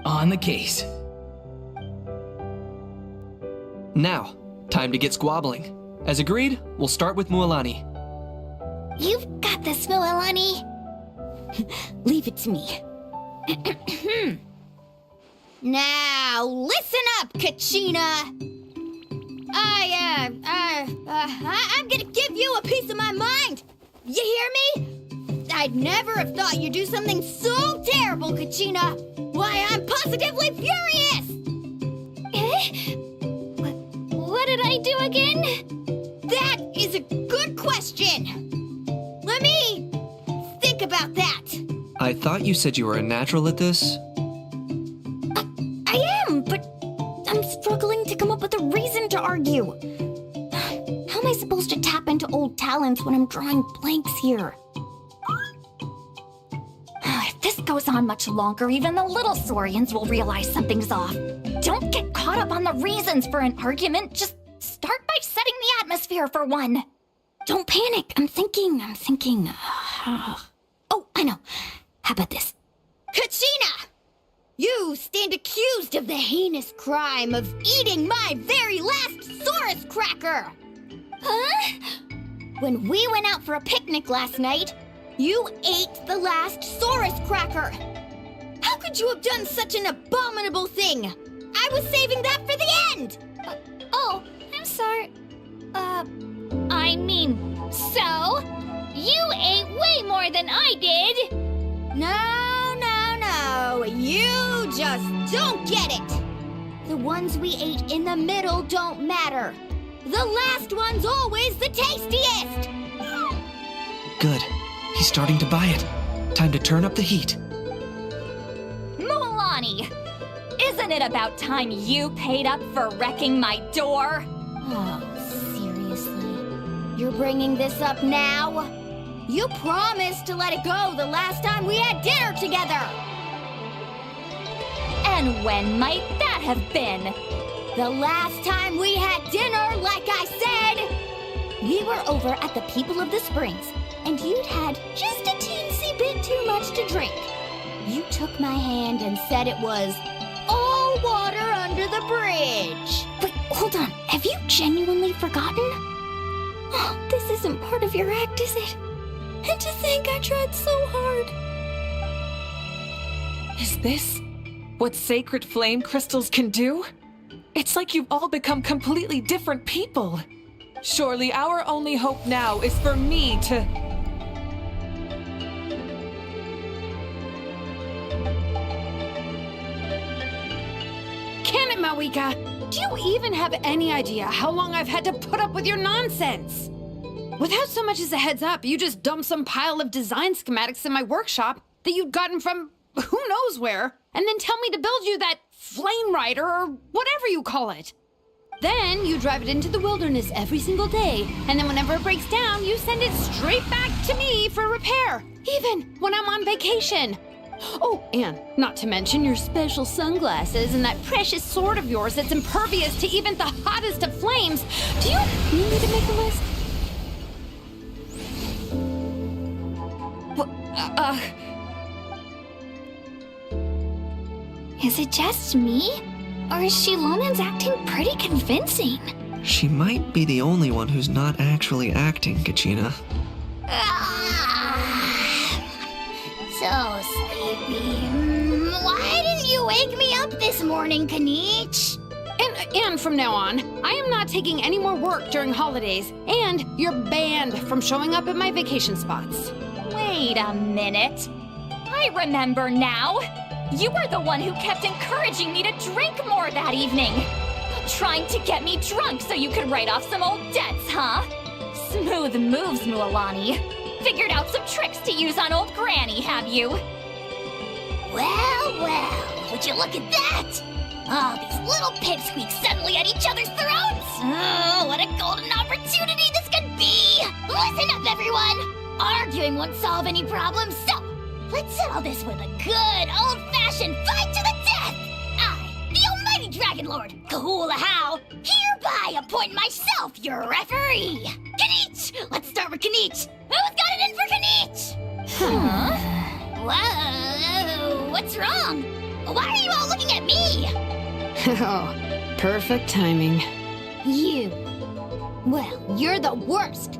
On the case. Now, time to get squabbling. As agreed, we'll start with Mualani. You've got this, Mualani. Leave it to me. Now, listen up, Kachina. I'm gonna give you a piece of my mind. You hear me? I'd never have thought you'd do something so terrible, Kachina. Why, I'm positively furious. What did I do again? That is a good question. Let me think about that. I thought you said you were a natural at this. I am, but I'm struggling to come up with a reason to argue. How am I supposed to tap into old talents when I'm drawing blanks here? If this goes on much longer, even the little Saurians will realize something's off. Don't get caught up on the reasons for an argument. Just start by setting the atmosphere for one. Don't panic. I'm thinking. Oh, I know. How about this? Kachina! You stand accused of the heinous crime of eating my very last Saurus cracker! Huh? When we went out for a picnic last night, you ate the last Saurus cracker! How could you have done such an abominable thing? I was saving that for the end! Oh, I'm sorry. I mean, so? You ate way more than I did! No. You just don't get it! The ones we ate in the middle don't matter. The last one's always the tastiest! Good. He's starting to buy it. Time to turn up the heat. Mualani! Isn't it about time you paid up for wrecking my door? Oh, seriously? You're bringing this up now? You promised to let it go the last time we had dinner together! And when might that have been? The last time we had dinner, like I said! We were over at the People of the Springs, and you'd had just a teensy bit too much to drink. You took my hand and said it was all water under the bridge. Wait, hold on. Have you genuinely forgotten? Oh, this isn't part of your act, is it? And to think I tried so hard. Is this what sacred flame crystals can do? It's like you've all become completely different people. Surely our only hope now is for me to... Can it, Mawika? Do you even have any idea how long I've had to put up with your nonsense? Without so much as a heads up, you just dumped some pile of design schematics in my workshop that you'd gotten from who knows where, and then tell me to build you that flame rider or whatever you call it. Then you drive it into the wilderness every single day, and then whenever it breaks down, you send it straight back to me for repair, even when I'm on vacation. Oh, and not to mention your special sunglasses and that precious sword of yours that's impervious to even the hottest of flames. Do you need me to make a list? Is it just me? Or is Shilonen's acting pretty convincing? She might be the only one who's not actually acting, Kachina. So sleepy. Why didn't you wake me up this morning, Kanich? And from now on, I am not taking any more work during holidays, and you're banned from showing up at my vacation spots. Wait a minute. I remember now. You were the one who kept encouraging me to drink more that evening. Trying to get me drunk so you could write off some old debts, huh? Smooth moves, Mualani. Figured out some tricks to use on old Granny, have you? Well, would you look at that? Oh, these little pipsqueaks suddenly at each other's throats! Oh, what a golden opportunity this could be! Listen up, everyone! Arguing won't solve any problems, so let's settle this with a good, old-fashioned fight to the death! I, the almighty Dragon Lord, Kahula-How, hereby appoint myself your referee! Kanich! Let's start with Kanich! Who's got it in for Kanich? Huh? Whoa, what's wrong? Why are you all looking at me? Oh, perfect timing. You. Well, you're the worst.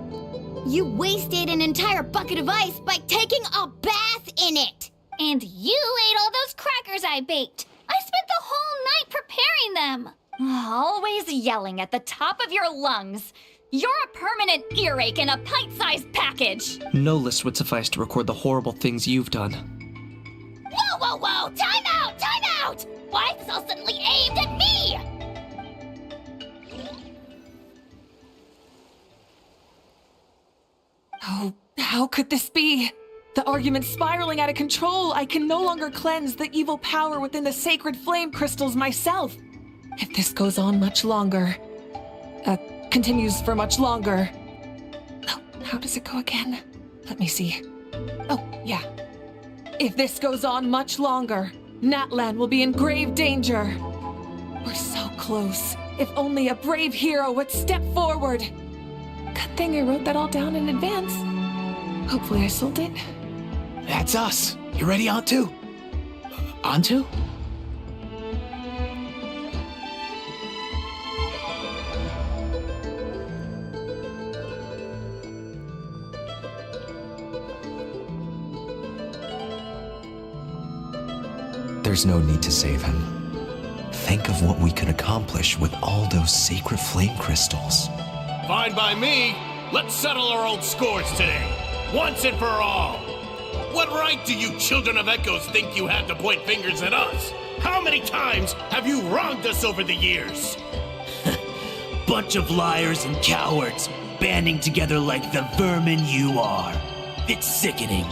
You wasted an entire bucket of ice by taking a bath in it. And you ate all those crackers I baked. I spent the whole night preparing them. Always yelling at the top of your lungs. You're a permanent earache in a pint-sized package. No list would suffice to record the horrible things you've done. Whoa! Time out! Time out! Why is this all suddenly aimed at me? Oh, how could this be? The argument's spiraling out of control. I can no longer cleanse the evil power within the sacred flame crystals myself. If this goes on much longer, continues for much longer. Oh, how does it go again? Let me see. Oh, yeah. If this goes on much longer, Natlan will be in grave danger. We're so close. If only a brave hero would step forward. Good thing I wrote that all down in advance. Hopefully I sold it. That's us. You ready, Antu? Antu? There's no need to save him. Think of what we could accomplish with all those sacred flame crystals. Fine by me. Let's settle our old scores today. Once and for all. What right do you children of Echoes think you have to point fingers at us? How many times have you wronged us over the years? Bunch of liars and cowards, banding together like the vermin you are. It's sickening.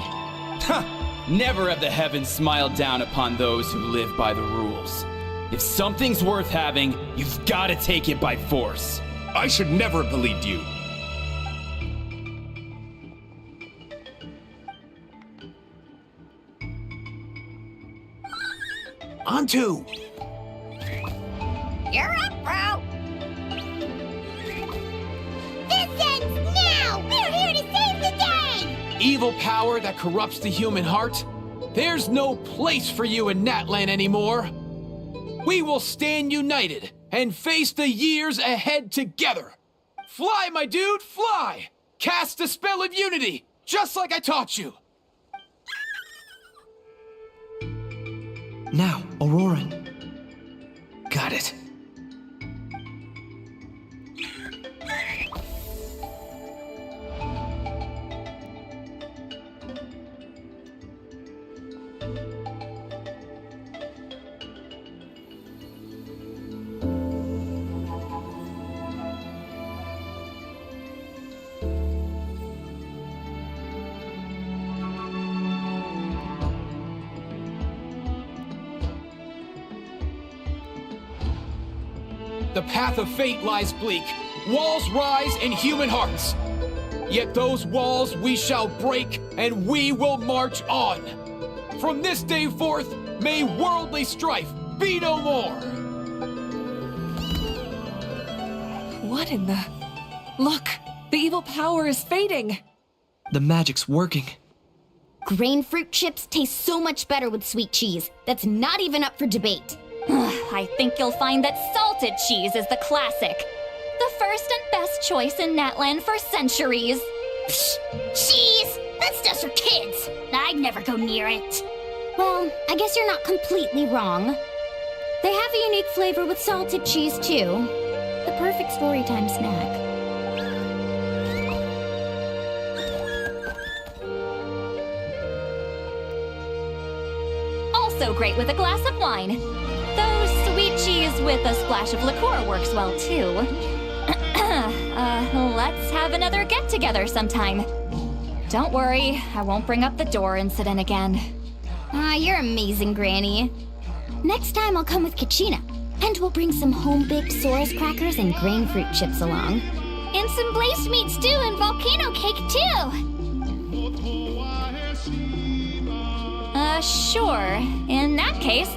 Never have the heavens smiled down upon those who live by the rules. If something's worth having, you've got to take it by force. I should never have believed you. Antu! You're up, bro! This ends now! We're here to save the day! Evil power that corrupts the human heart? There's no place for you in Natlan anymore. We will stand united and face the years ahead together. Fly, my dude, fly! Cast the spell of unity, just like I taught you. Now, Aurora. Got it. The path of fate lies bleak. Walls rise in human hearts. Yet those walls we shall break, and we will march on. From this day forth, may worldly strife be no more! What in the... Look! The evil power is fading! The magic's working. Grain fruit chips taste so much better with sweet cheese. That's not even up for debate. I think you'll find that salted cheese is the classic. The first and best choice in Natlan for centuries. Psh, cheese! That's just for kids. I'd never go near it. Well, I guess you're not completely wrong. They have a unique flavor with salted cheese, too. The perfect storytime snack. Also great with a glass of wine. Though sweet cheese with a splash of liqueur works well, too. Let's have another get-together sometime. Don't worry, I won't bring up the door incident again. You're amazing, Granny. Next time I'll come with Kachina, and we'll bring some home-baked Saurus crackers and grain fruit chips along. And some blazed meat stew and volcano cake, too! Sure. In that case,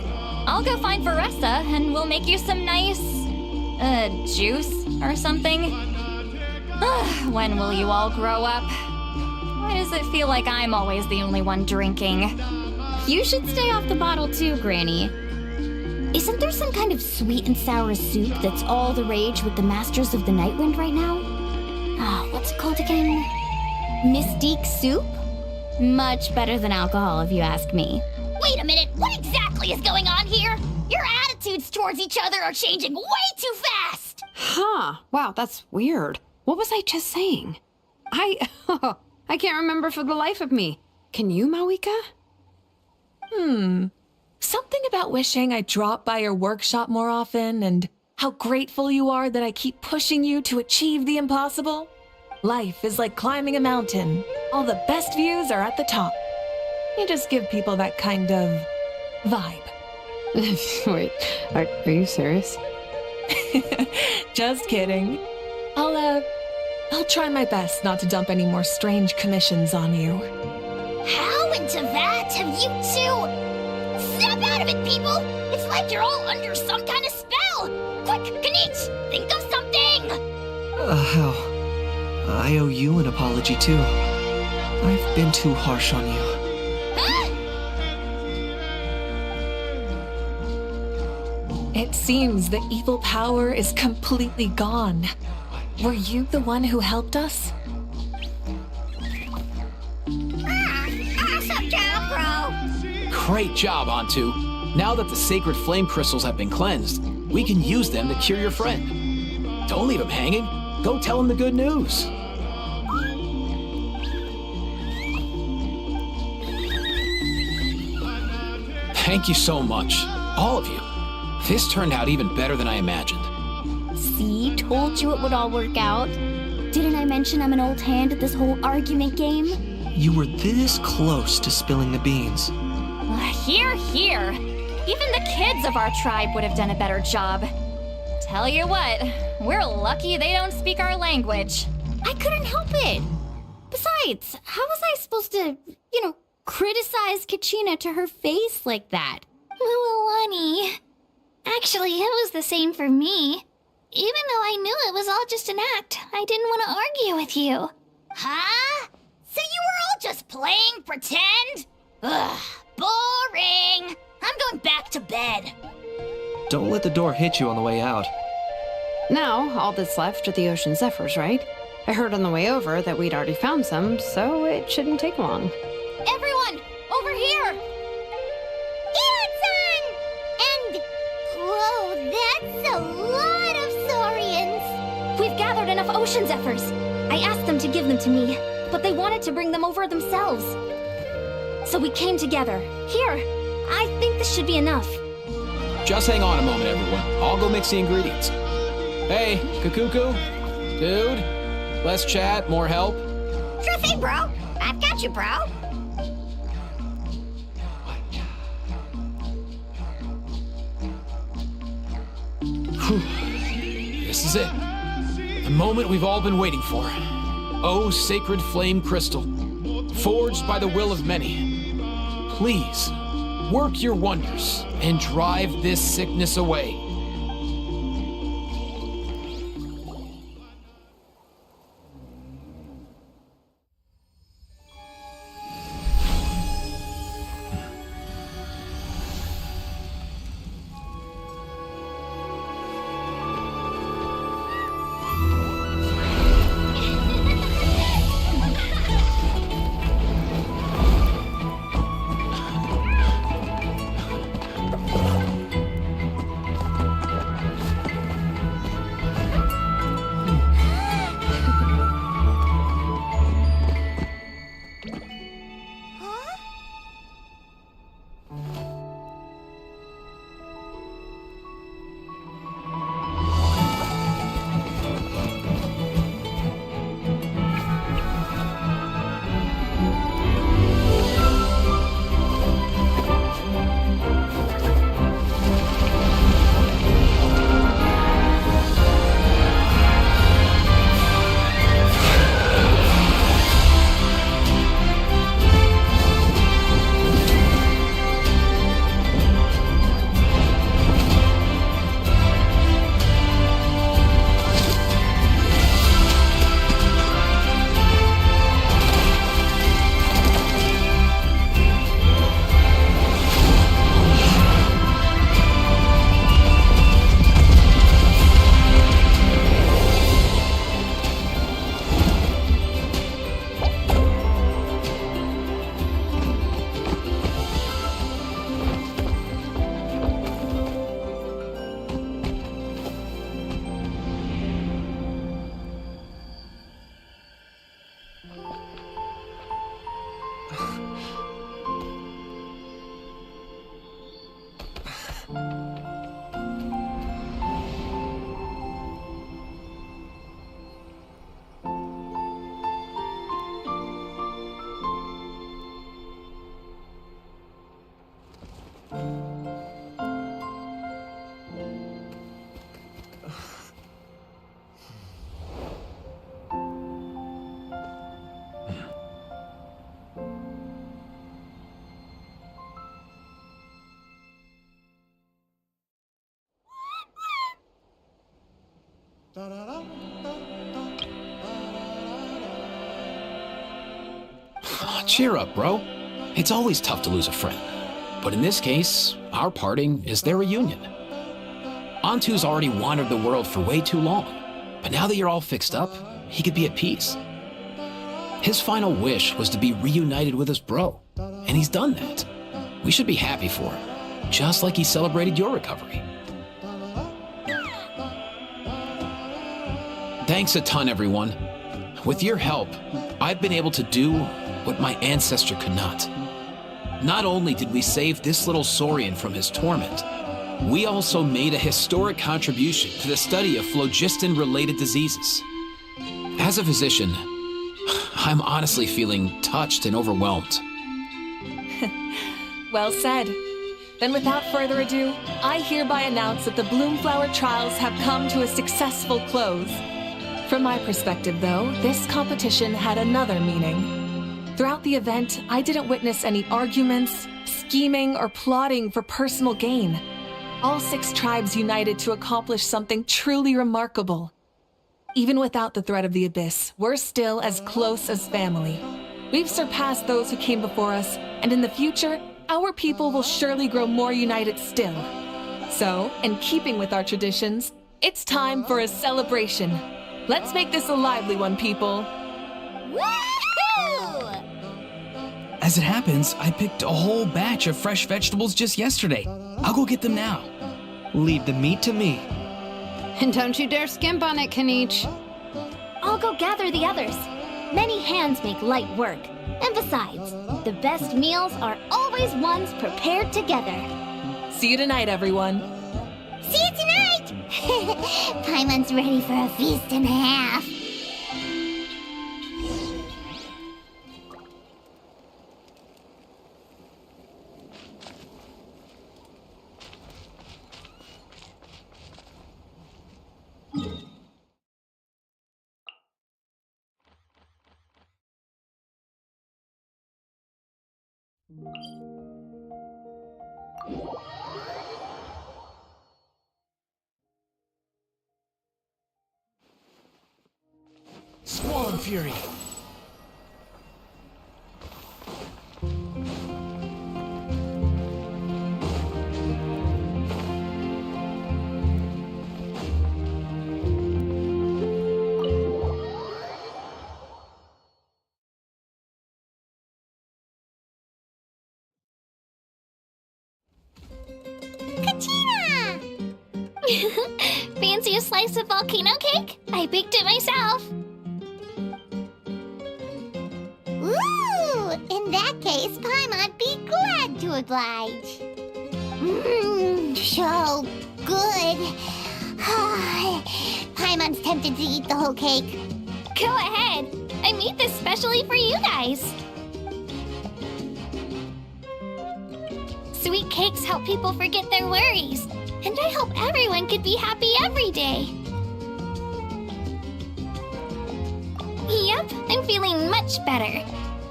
I'll go find Varessa and we'll make you some nice... juice or something. When will you all grow up? Why does it feel like I'm always the only one drinking? You should stay off the bottle too, Granny. Isn't there some kind of sweet and sour soup that's all the rage with the Masters of the Nightwind right now? What's it called again? Mystique soup? Much better than alcohol, if you ask me. Wait a minute, what exactly is going on here? Your attitudes towards each other are changing way too fast! Huh. Wow, that's weird. What was I just saying? I can't remember for the life of me. Can you, Mawika? Something about wishing I dropped by your workshop more often and how grateful you are that I keep pushing you to achieve the impossible. Life is like climbing a mountain. All the best views are at the top. You just give people that kind of vibe. Wait, are you serious? Just kidding. I'll try my best not to dump any more strange commissions on you. How into that have you two? Snap out of it, people! It's like you're all under some kind of spell! Quick, Kanich, think of something! Hell. I owe you an apology, too. I've been too harsh on you. Huh? It seems the evil power is completely gone. Were you the one who helped us? Awesome job, bro! Great job, Antu. Now that the sacred flame crystals have been cleansed, we can use them to cure your friend. Don't leave him hanging. Go tell him the good news. Thank you so much, all of you. This turned out even better than I imagined. See, told you it would all work out. Didn't I mention I'm an old hand at this whole argument game? You were this close to spilling the beans. Hear, hear. Even the kids of our tribe would have done a better job. Tell you what, we're lucky they don't speak our language. I couldn't help it. Besides, how was I supposed to, criticize Kachina to her face like that? Mualani. Actually, it was the same for me. Even though I knew it was all just an act, I didn't want to argue with you. Huh? So you were all just playing pretend? Ugh, boring. I'm going back to bed. Don't let the door hit you on the way out. Now, all that's left are the ocean zephyrs, right? I heard on the way over that we'd already found some, so it shouldn't take long. Everyone, over here! And... whoa, that's a lot of saurians! We've gathered enough ocean zephyrs. I asked them to give them to me, but they wanted to bring them over themselves. So we came together. Here, I think this should be enough. Just hang on a moment, everyone. I'll go mix the ingredients. Hey, Kakuku? Dude? Less chat, more help? Sure thing, bro. I've got you, bro. This is it. The moment we've all been waiting for. Oh, sacred flame crystal. Forged by the will of many. Please, work your wonders and drive this sickness away. Cheer up, bro. It's always tough to lose a friend. But in this case, our parting is their reunion. Antu's already wandered the world for way too long. But now that you're all fixed up, he could be at peace. His final wish was to be reunited with his bro. And he's done that. We should be happy for him. Just like he celebrated your recovery. Thanks a ton, everyone. With your help, I've been able to do what my ancestor could not. Not only did we save this little Saurian from his torment, we also made a historic contribution to the study of phlogiston-related diseases. As a physician, I'm honestly feeling touched and overwhelmed. Well said. Then without further ado, I hereby announce that the Bloomflower trials have come to a successful close. From my perspective, though, this competition had another meaning. Throughout the event, I didn't witness any arguments, scheming, or plotting for personal gain. All 6 tribes united to accomplish something truly remarkable. Even without the threat of the Abyss, we're still as close as family. We've surpassed those who came before us, and in the future, our people will surely grow more united still. So, in keeping with our traditions, it's time for a celebration. Let's make this a lively one, people. Woohoo! As it happens, I picked a whole batch of fresh vegetables just yesterday. I'll go get them now. Leave the meat to me. And don't you dare skimp on it, Kanich. I'll go gather the others. Many hands make light work. And besides, the best meals are always ones prepared together. See you tonight, everyone. See you tonight! Paimon's ready for a feast and a half. Squall Fury! Katina! Fancy a slice of volcano cake? I baked it myself. Ooh! In that case, Paimon'd be glad to oblige. So good. Paimon's tempted to eat the whole cake. Go ahead. I made this specially for you guys. Sweet cakes help people forget their worries. And I hope everyone could be happy every day. Yep, I'm feeling much better.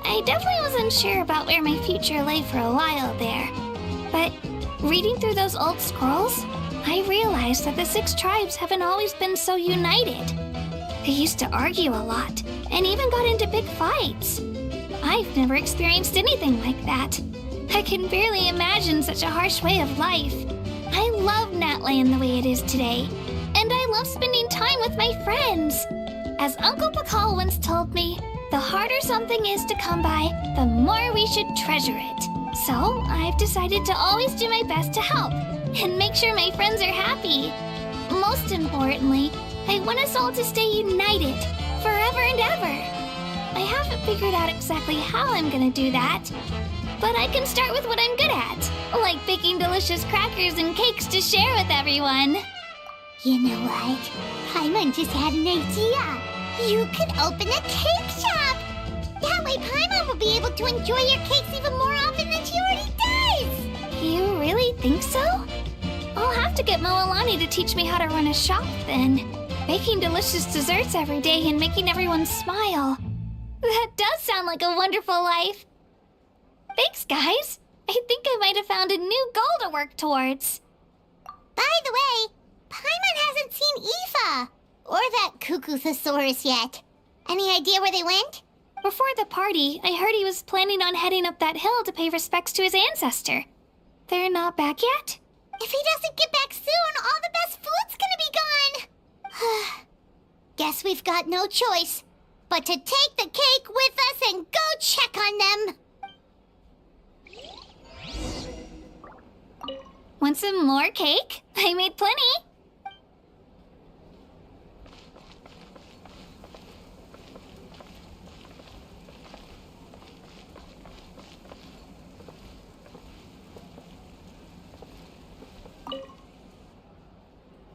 I definitely wasn't sure about where my future lay for a while there. But reading through those old scrolls, I realized that the 6 tribes haven't always been so united. They used to argue a lot, and even got into big fights. I've never experienced anything like that. I can barely imagine such a harsh way of life. I love Natlan the way it is today, and I love spending time with my friends. As Uncle Pakal once told me, the harder something is to come by, the more we should treasure it. So I've decided to always do my best to help, and make sure my friends are happy. Most importantly, I want us all to stay united, forever and ever. I haven't figured out exactly how I'm gonna do that, but I can start with what I'm good at, like baking delicious crackers and cakes to share with everyone. You know what? Paimon just had an idea. You could open a cake shop. That way Paimon will be able to enjoy your cakes even more often than she already does. You really think so? I'll have to get Moalani to teach me how to run a shop then. Baking delicious desserts every day and making everyone smile. That does sound like a wonderful life. Thanks, guys. I think I might have found a new goal to work towards. By the way, Paimon hasn't seen Aoife or that Cuckoo-thesaurus yet. Any idea where they went? Before the party, I heard he was planning on heading up that hill to pay respects to his ancestor. They're not back yet? If he doesn't get back soon, all the best food's gonna be gone. Guess we've got no choice but to take the cake with us and go check on them. Want some more cake? I made plenty.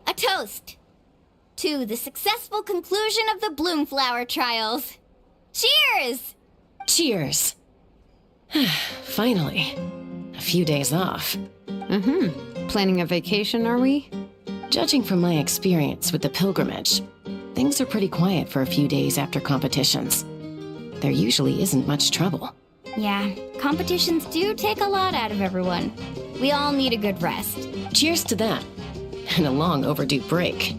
A toast to the successful conclusion of the Bloomflower trials. Cheers! Cheers. Finally. A few days off. Planning a vacation, are we? Judging from my experience with the pilgrimage, things are pretty quiet for a few days after competitions. There usually isn't much trouble. Yeah, competitions do take a lot out of everyone. We all need a good rest. Cheers to that. And a long overdue break.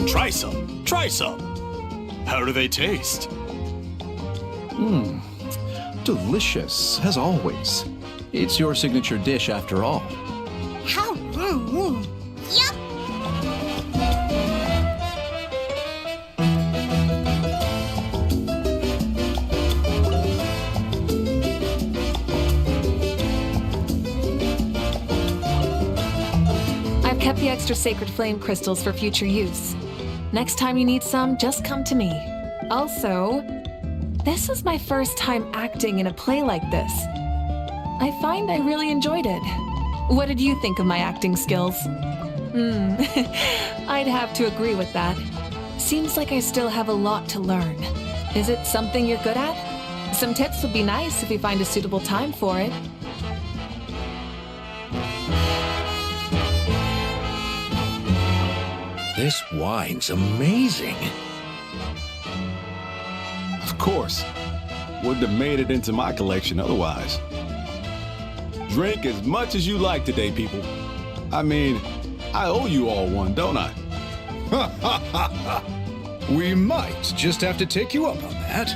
Try some. Try some. How do they taste? Delicious, as always. It's your signature dish after all. How? Yup. I've kept the extra sacred flame crystals for future use. Next time you need some, just come to me. Also, this is my first time acting in a play like this. I find I really enjoyed it. What did you think of my acting skills? I'd have to agree with that. Seems like I still have a lot to learn. Is it something you're good at? Some tips would be nice if you find a suitable time for it. This wine's amazing. Of course. Wouldn't have made it into my collection otherwise. Drink as much as you like today, people. I mean, I owe you all one, don't I? We might just have to take you up on that.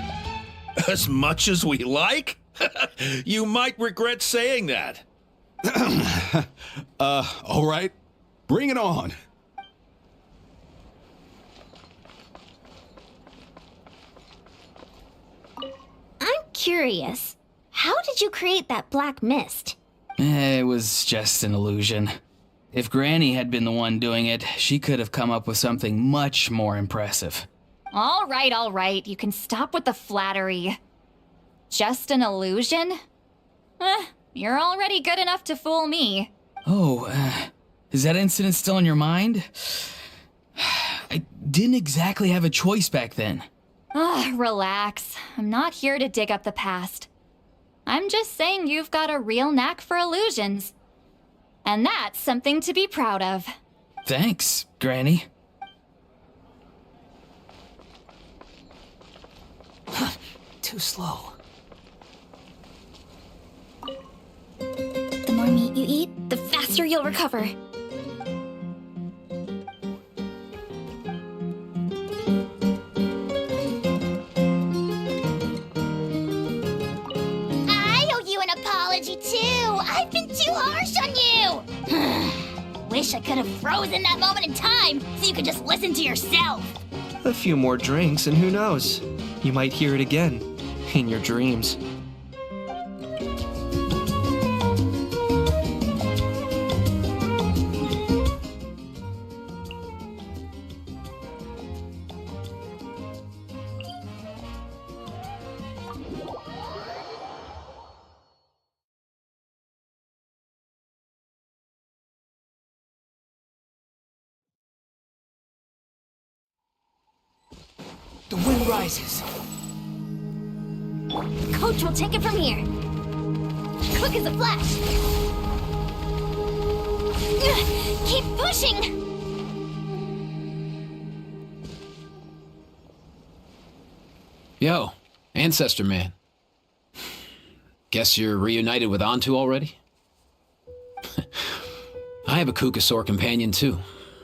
As much as we like? You might regret saying that. All right. Bring it on. I'm curious. How did you create that black mist? It was just an illusion. If Granny had been the one doing it, she could have come up with something much more impressive. All right. You can stop with the flattery. Just an illusion? You're already good enough to fool me. Oh, is that incident still in your mind? I didn't exactly have a choice back then. Relax. I'm not here to dig up the past. I'm just saying you've got a real knack for illusions. And that's something to be proud of. Thanks, Granny. Too slow. The more meat you eat, the faster you'll recover. I owe you an apology too. I've been too harsh on you. Wish I could have frozen that moment in time so you could just listen to yourself. A few more drinks, and who knows? You might hear it again in your dreams. The wind rises. Coach will take it from here. Quick as a flash. Keep pushing! Yo, Ancestor Man. Guess you're reunited with Antu already? I have a Kukasaur companion too,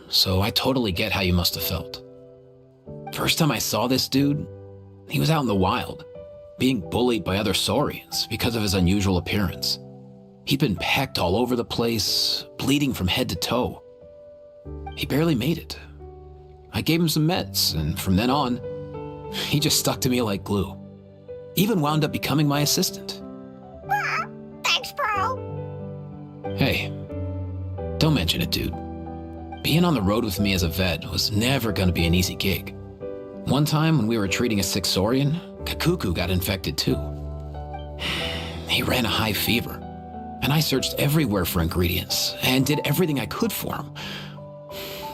so I totally get how you must have felt. First time I saw this dude, he was out in the wild, being bullied by other saurians because of his unusual appearance. He'd been pecked all over the place, bleeding from head to toe. He barely made it. I gave him some meds, and from then on, he just stuck to me like glue. Even wound up becoming my assistant. Thanks, bro. Hey, don't mention it, dude. Being on the road with me as a vet was never gonna be an easy gig. One time when we were treating a sick saurian, Kakuku got infected too. He ran a high fever, and I searched everywhere for ingredients and did everything I could for him.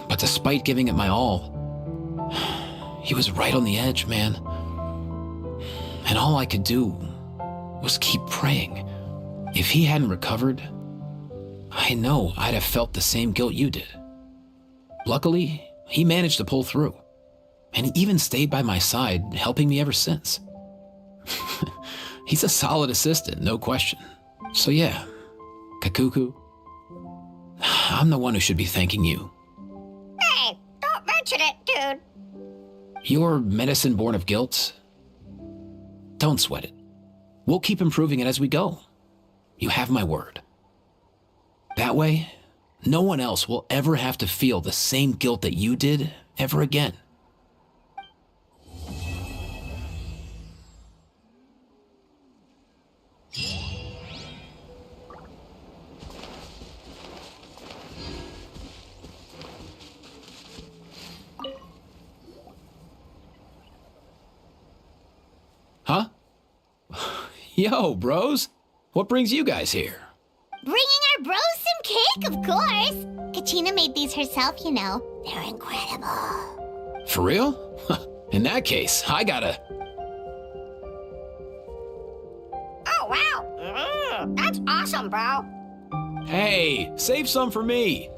But despite giving it my all, he was right on the edge, man. And all I could do was keep praying. If he hadn't recovered, I know I'd have felt the same guilt you did. Luckily, he managed to pull through, and he even stayed by my side, helping me ever since. He's a solid assistant, no question. So yeah, Kakuku, I'm the one who should be thanking you. Hey, don't mention it, dude. Your medicine born of guilt? Don't sweat it. We'll keep improving it as we go. You have my word. That way, no one else will ever have to feel the same guilt that you did ever again. Huh? Yo, bros. What brings you guys here? Bringing our bros some cake, of course. Katrina made these herself, you know. They're incredible. For real? In that case, I gotta... Oh, wow. That's awesome, bro. Hey, save some for me.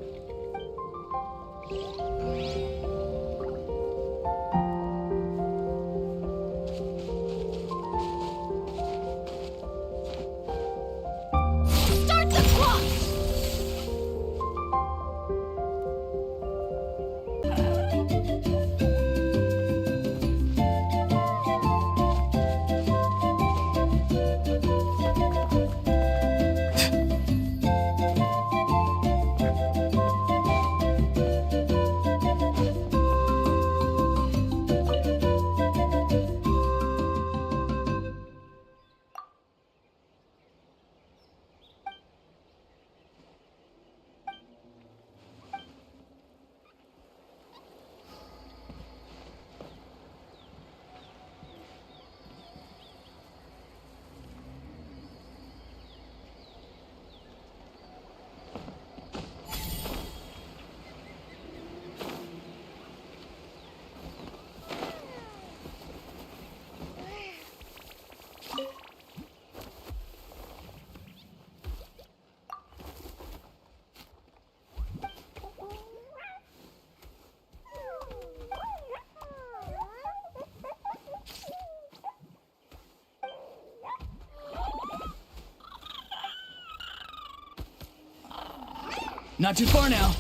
Not too far now.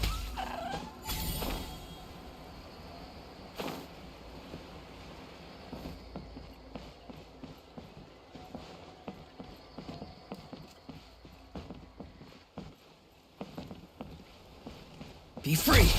Be free!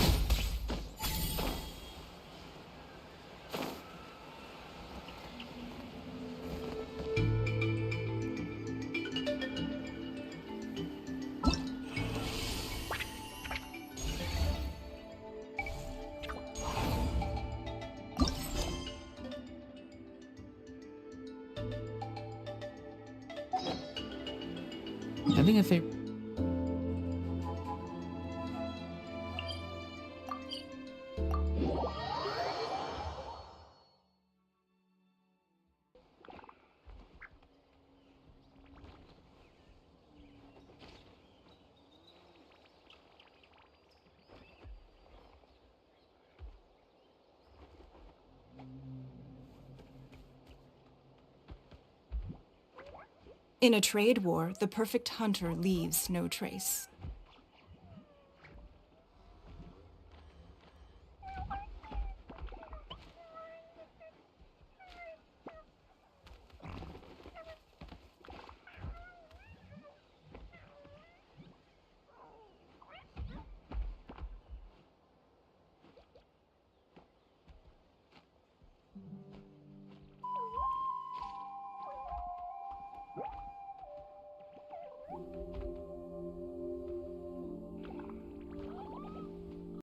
I think I favor. In a trade war, the perfect hunter leaves no trace.